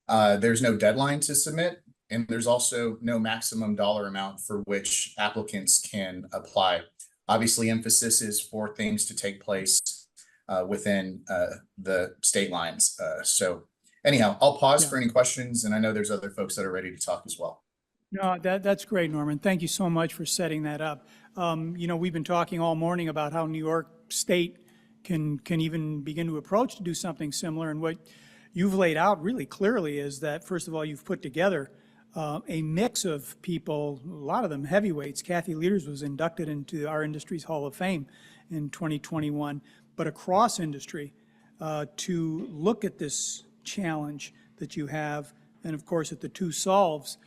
There's no deadline to submit, and there's also no maximum dollar amount for which applicants can apply. Obviously, emphasis is for things to take place within the state lines. So anyhow, I'll pause for any questions, and I know there's other folks that are ready to talk as well. No, that's great, Norman. Thank you so much for setting that up. You know, we've been talking all morning about how New York State can even begin to approach to do something similar. And what you've laid out really clearly is that, first of all, you've put together a mix of people, a lot of them heavyweights. Kathy Leaders was inducted into our industry's Hall of Fame in 2021, but across industry to look at this challenge that you have, and of course at the 2 solves.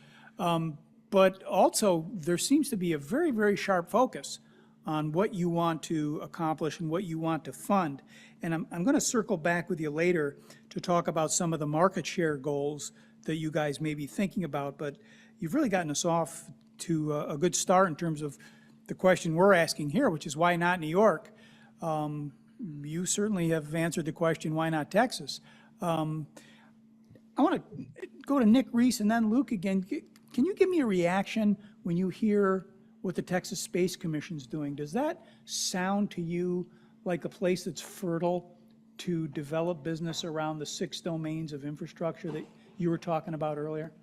But also, there seems to be a very, very sharp focus on what you want to accomplish and what you want to fund. And I'm going to circle back with you later to talk about some of the market share goals that you guys may be thinking about. But you've really gotten us off to a good start in terms of the question we're asking here, which is why not New York? You certainly have answered the question, why not Texas? I want to go to Nick Reese and then Luke again. Can you give me a reaction when you hear what the Texas Space Commission's doing? Does that sound to you like a place that's fertile to develop business around the 6 domains of infrastructure that you were talking about earlier?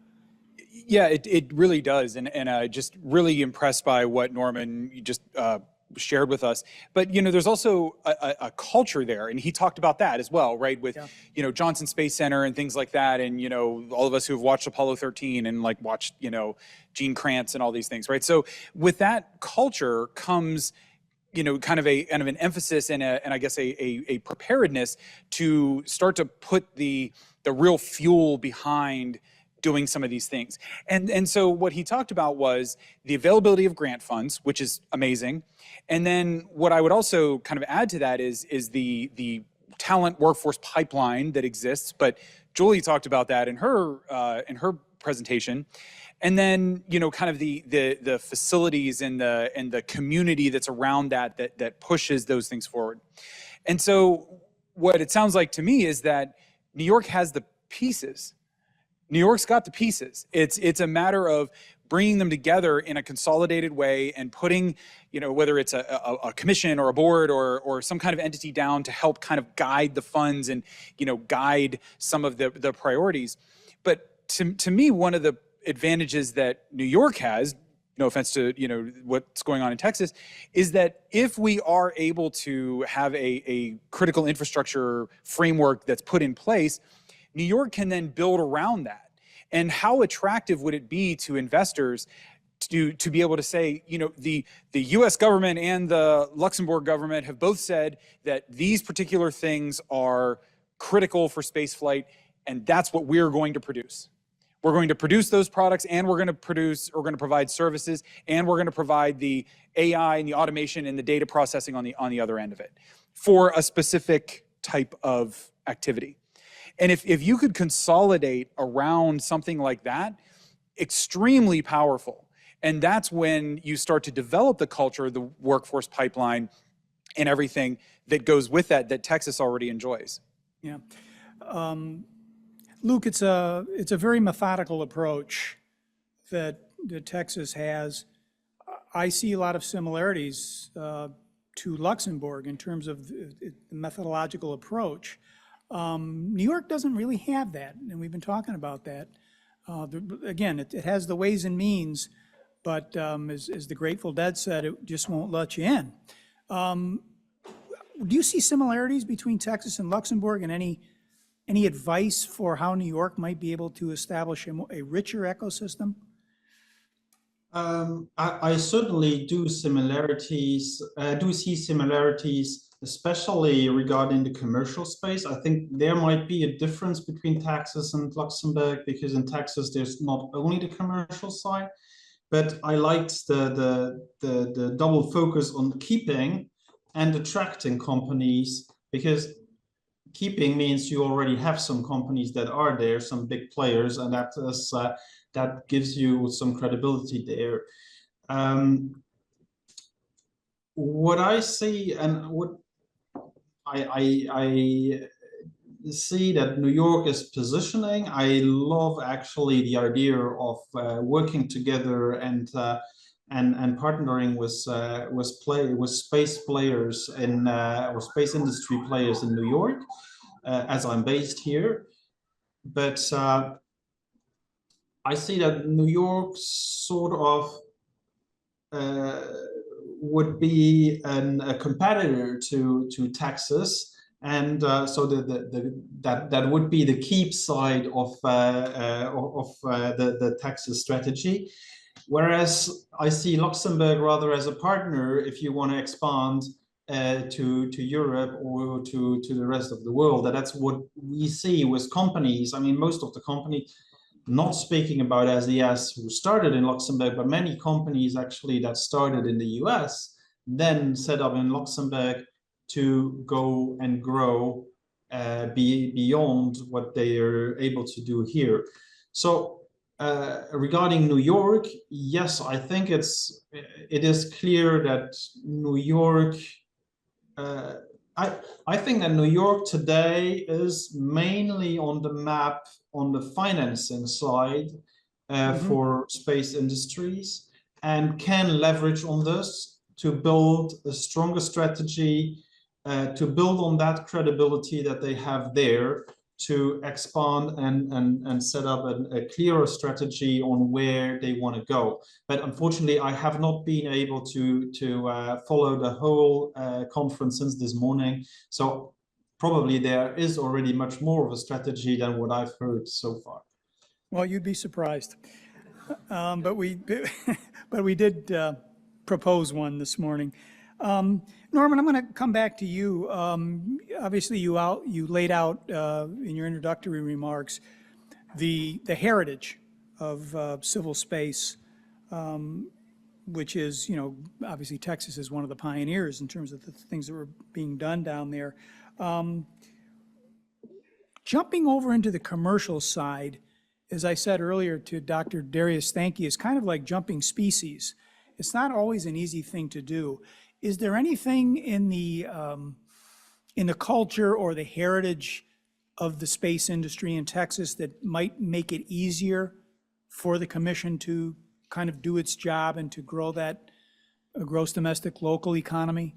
Yeah, it really does. And just really impressed by what Norman just shared with us. But, you know, there's also a culture there. And he talked about that as well, right? With, you know, Johnson Space Center and things like that. And, you know, all of us who have watched Apollo 13 and like watched, you know, Gene Kranz and all these things, right? So with that culture comes, you know, kind of an emphasis and I guess a preparedness to start to put the real fuel behind doing some of these things. And so what he talked about was the availability of grant funds, which is amazing. And then what I would also kind of add to that is the talent workforce pipeline that exists. But Julie talked about that in her presentation. And then, you know, kind of the facilities and the community that's around that pushes those things forward. And so what it sounds like to me is that New York has the pieces. New York's got the pieces. It's a matter of bringing them together in a consolidated way and putting, you know, whether it's a commission or a board or some kind of entity down to help kind of guide the funds and, you know, guide some of the priorities. But to me, one of the advantages that New York has, no offense to, you know, what's going on in Texas, is that if we are able to have a critical infrastructure framework that's put in place, New York can then build around that. And how attractive would it be to investors to be able to say, you know, the US government and the Luxembourg government have both said that these particular things are critical for spaceflight, and that's what we're going to produce. We're going to produce those products, and we're going to provide services, and we're going to provide the AI and the automation and the data processing on the other end of it for a specific type of activity. And if you could consolidate around something like that, extremely powerful. And that's when you start to develop the culture, the workforce pipeline, and everything that goes with that Texas already enjoys. Yeah. Luke, it's a very methodical approach that Texas has. I see a lot of similarities to Luxembourg in terms of the methodological approach. New York doesn't really have that, and we've been talking about that. Again, it has the ways and means, but as the Grateful Dead said, it just won't let you in. Do you see similarities between Texas and Luxembourg, and any advice for how New York might be able to establish a richer ecosystem? I certainly do see similarities, especially regarding the commercial space. I think there might be a difference between Texas and Luxembourg, because in Texas there's not only the commercial side, but I liked the double focus on keeping and attracting companies, because keeping means you already have some companies that are there, some big players, and that gives you some credibility there. What I see, and what I see that New York is positioning, I love actually the idea of working together and partnering with space players or space industry players in New York, as I'm based here. But I see that New York sort of would be a competitor to Texas, and so that would be the keep side of the Texas strategy. Whereas I see Luxembourg rather as a partner if you want to expand to Europe or to the rest of the world. That's what we see with companies. I mean, most of the companies, not speaking about SES, who started in Luxembourg, but many companies actually that started in the US, then set up in Luxembourg to go and grow beyond what they are able to do here. So regarding New York, yes, I think it is clear that New York, I think that New York today is mainly on the map on the financing side for space industries, and can leverage on this to build a stronger strategy, to build on that credibility that they have there, to expand and set up a clearer strategy on where they want to go. But unfortunately, I have not been able to follow the whole conference since this morning. So probably there is already much more of a strategy than what I've heard so far. Well, you'd be surprised. But we did propose one this morning. Norman, I'm going to come back to you. Obviously, you laid out in your introductory remarks the heritage of civil space, which is, obviously Texas is one of the pioneers in terms of the things that were being done down there. Jumping over into the commercial side, as I said earlier to Dr. Darius Stanky, is kind of like jumping species. It's not always an easy thing to do. Is there anything in the culture or the heritage of the space industry in Texas that might make it easier for the commission to kind of do its job and to grow that gross domestic local economy?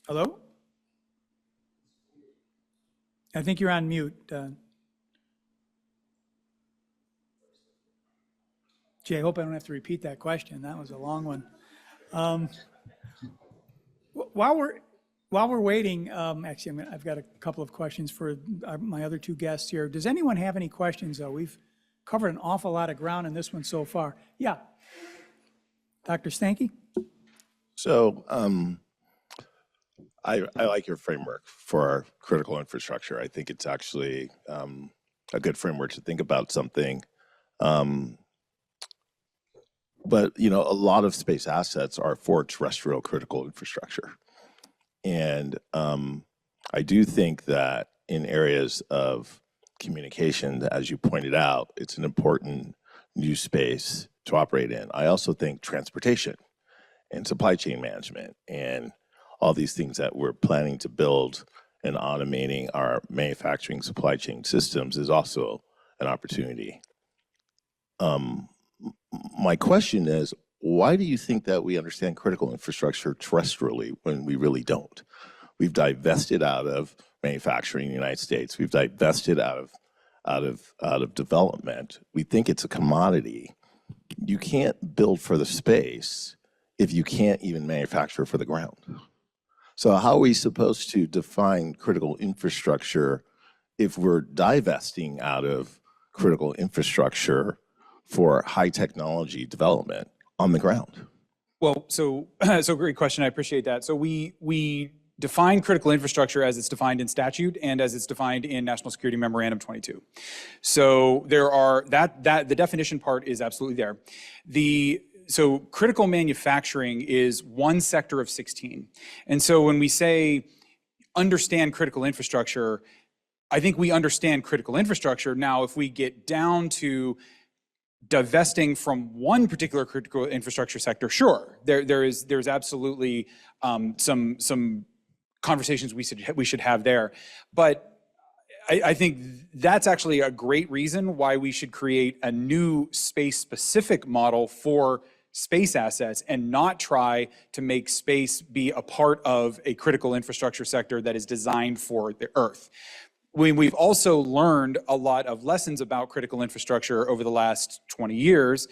Hello? I think you're on mute. Gee, I hope I don't have to repeat that question. That was a long one. While we're waiting, actually, I've got a couple of questions for my other two guests here. Does anyone have any questions, though? We've covered an awful lot of ground in this one so far. Yeah. Dr. Stanky? So I like your framework for our critical infrastructure. I think it's actually a good framework to think about something. But, a lot of space assets are for terrestrial critical infrastructure. And I do think that in areas of communication, as you pointed out, it's an important new space to operate in. I also think transportation and supply chain management and all these things that we're planning to build and automating our manufacturing supply chain systems is also an opportunity. My question is, why do you think that we understand critical infrastructure terrestrially when we really don't? We've divested out of manufacturing in the United States. We've divested out of development. We think it's a commodity. You can't build for the space if you can't even manufacture for the ground. So how are we supposed to define critical infrastructure if we're divesting out of critical infrastructure for high technology development on the ground? Well, so great question. I appreciate that. So we define critical infrastructure as it's defined in statute and as it's defined in National Security Memorandum 22. So there are the definition part is absolutely there. So critical manufacturing is one sector of 16. And so when we say understand critical infrastructure, I think we understand critical infrastructure. Now, if we get down to divesting from one particular critical infrastructure sector, sure, there's absolutely some conversations we should have there. But I think that's actually a great reason why we should create a new space-specific model for space assets and not try to make space be a part of a critical infrastructure sector that is designed for the Earth. We've also learned a lot of lessons about critical infrastructure over the last 20 years,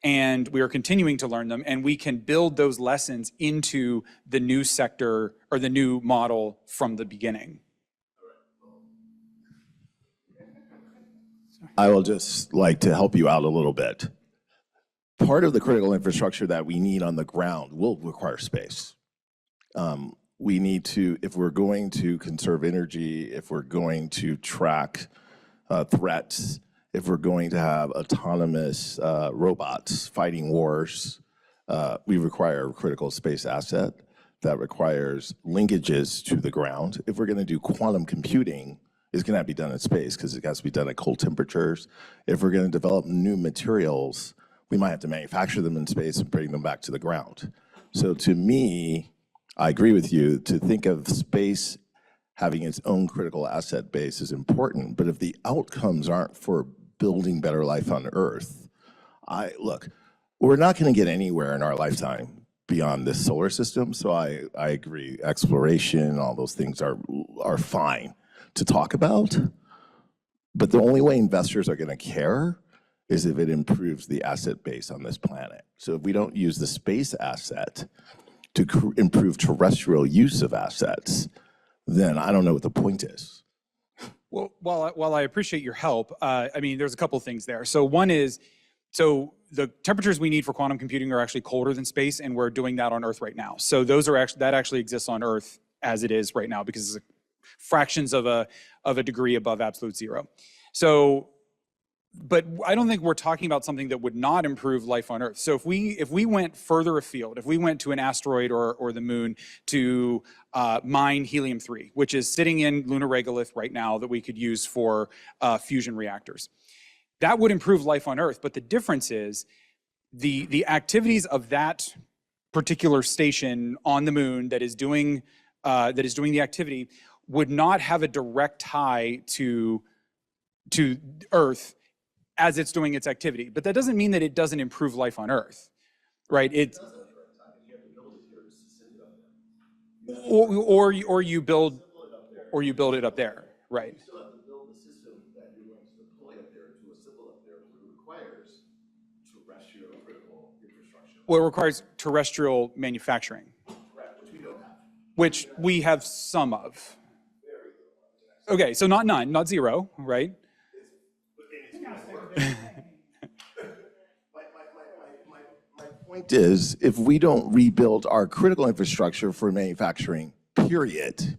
and we are continuing to learn them, and we can build those lessons into the new sector or the new model from the beginning. I will just like to help you out a little bit. Part of the critical infrastructure that we need on the ground will require space. We need to, if we're going to conserve energy, if we're going to track threats, if we're going to have autonomous robots fighting wars, we require a critical space asset that requires linkages to the ground. If we're going to do quantum computing, it's going to have to be done in space because it has to be done at cold temperatures. If we're going to develop new materials, we might have to manufacture them in space and bring them back to the ground. So to me, I agree with you, to think of space having its own critical asset base is important, but if the outcomes aren't for building better life on Earth, look, we're not going to get anywhere in our lifetime beyond this solar system, so I agree, exploration, all those things are fine to talk about, but the only way investors are going to care is if it improves the asset base on this planet. So if we don't use the space asset to improve terrestrial use of assets, then I don't know what the point is. Well, while I appreciate your help, I mean, there's a couple of things there. So one is, so the temperatures we need for quantum computing are actually colder than space, and we're doing that on Earth right now. So those are that actually exists on Earth as it is right now because it's fractions of a degree above absolute zero. So, but I don't think we're talking about something that would not improve life on Earth. So if we went further afield, if we went to an asteroid or the moon to mine helium-3, which is sitting in lunar regolith right now that we could use for fusion reactors, that would improve life on Earth. But the difference is the activities of that particular station on the moon that is doing the activity would not have a direct tie to Earth as it's doing its activity. But that doesn't mean that it doesn't improve life on Earth, right? Or you build it up there, right? You still have to build the system that you're going to deploy up there to assemble up there, which requires terrestrial critical infrastructure. Well, it requires terrestrial manufacturing. Correct, which we don't have. Which we have some of. Okay, so not none, not zero, right? My point is, if we don't rebuild our critical infrastructure for manufacturing, period,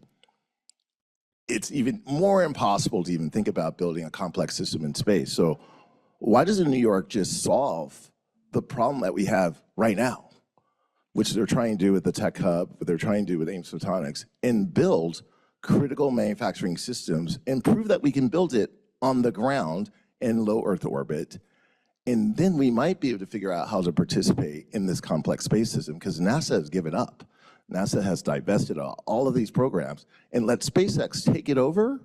it's even more impossible to even think about building a complex system in space. So why doesn't New York just solve the problem that we have right now, which they're trying to do with the tech hub, what they're trying to do with Ames Photonics, and build critical manufacturing systems and prove that we can build it on the ground in low Earth orbit And then we might be able to figure out how to participate in this complex space system, because NASA has given up. NASA has divested all of these programs and let SpaceX take it over,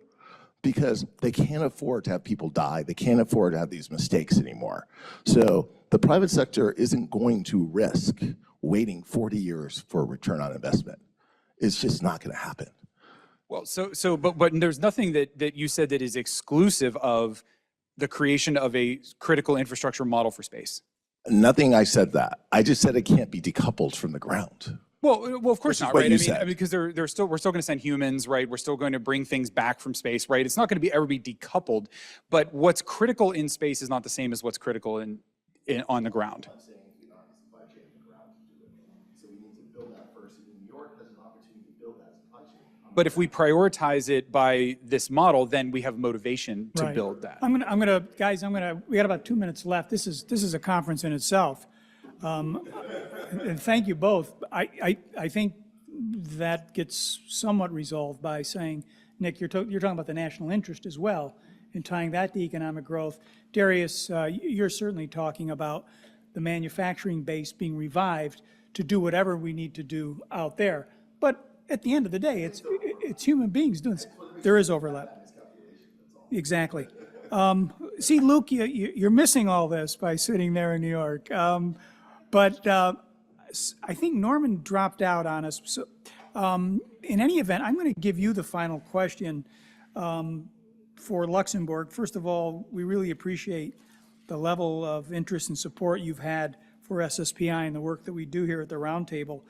because they can't afford to have people die. They can't afford to have these mistakes anymore. So the private sector isn't going to risk waiting 40 years for a return on investment. It's just not going to happen. Well, but there's nothing that you said that is exclusive of the creation of a critical infrastructure model for space. Nothing I said that. I just said it can't be decoupled from the ground. Well, of course not, what right? you I mean, said. because we're still going to send humans, right? We're still going to bring things back from space, right? It's not going to ever be decoupled. But what's critical in space is not the same as what's critical on the ground. I'm saying we don't have the supply chain on the ground to do it. So we need to build that first. And New York has an opportunity to build that supply chain. But if we prioritize it by this model, then we have motivation to Right. build that. Guys, we got about 2 minutes left. This is a conference in itself. And thank you both. I think that gets somewhat resolved by saying, Nick, you're talking about the national interest as well, and tying that to economic growth. Darius, you're certainly talking about the manufacturing base being revived to do whatever we need to do out there. But at the end of the day, it's human beings doing this. There is overlap. Exactly. See, Luke, you're missing all this by sitting there in New York. But I think Norman dropped out on us. So, in any event, I'm going to give you the final question for Luxembourg. First of all, we really appreciate the level of interest and support you've had for SSPI and the work that we do here at the Roundtable.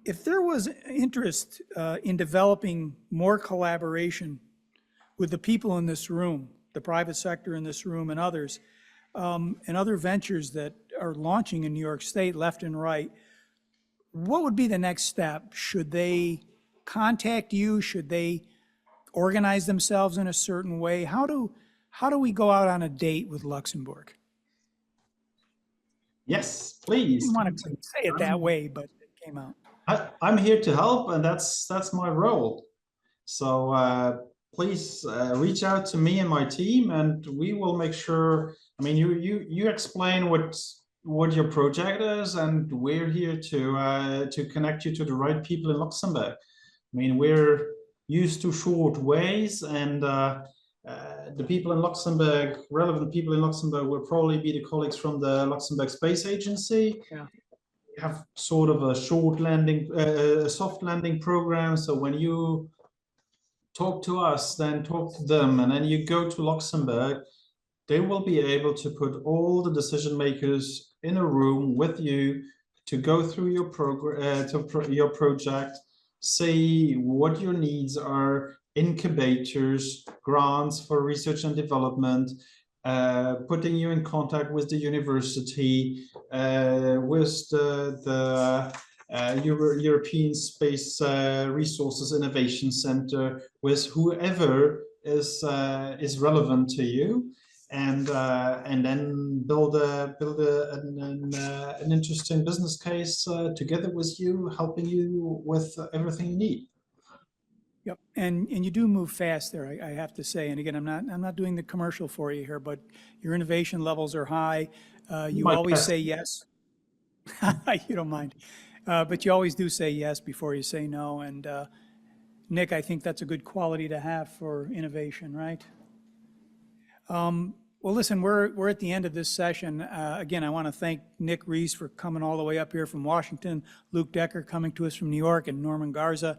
If there was interest in developing more collaboration with the people in this room, the private sector in this room and others, and other ventures that are launching in New York State left and right, what would be the next step? Should they contact you? Should they organize themselves in a certain way? How do we go out on a date with Luxembourg? Yes, I please. didn't want to say it that way, but it came out. I'm here to help, and that's my role. So please reach out to me and my team, and we will make sure. I mean, you explain what your project is, and we're here to connect you to the right people in Luxembourg. I mean, we're used to short ways, and the people in Luxembourg, relevant people in Luxembourg, will probably be the colleagues from the Luxembourg Space Agency. Yeah. We have sort of a short landing, soft landing program. So when you talk to us, then talk to them, and then you go to Luxembourg, they will be able to put all the decision makers in a room with you to go through your program, your project, see what your needs are, incubators, grants for research and development, putting you in contact with the university, with the European Space Resources Innovation Center, with whoever is relevant to you, and then build an interesting business case together with you, helping you with everything you need. Yep, and you do move fast there, I have to say. And again, I'm not doing the commercial for you here, but your innovation levels are high. You always say yes. You don't mind, but you always do say yes before you say no. And Nick, I think that's a good quality to have for innovation, right? Well, listen, we're at the end of this session. Again, I want to thank Nick Reese for coming all the way up here from Washington, Luke Decker coming to us from New York, and Norman Garza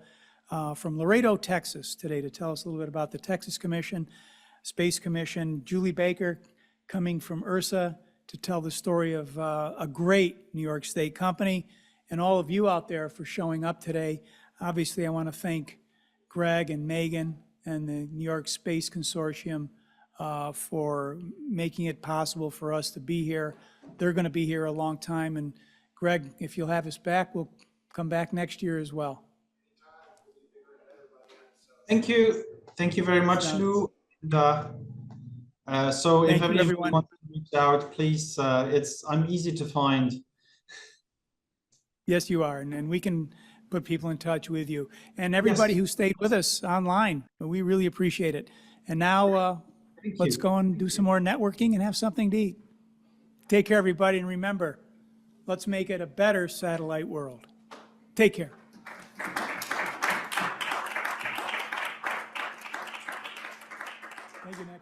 from Laredo, Texas today to tell us a little bit about the Texas Commission, Space Commission, Julie Baker coming from URSA to tell the story of a great New York State company, and all of you out there for showing up today. Obviously, I want to thank Greg and Megan and the New York Space Consortium for making it possible for us to be here. They're going to be here a long time, and Greg, if you'll have us back, we'll come back next year as well. Thank you very much, Lou. So if everyone wants to reach out, please, I'm easy to find. Yes, you are, and we can put people in touch with you. And everybody who stayed with us online, we really appreciate it. And now Thank let's you. go and do some more networking and have something to eat. Take care, everybody, and remember, let's make it a better satellite world. Take care. Thank you, Nick.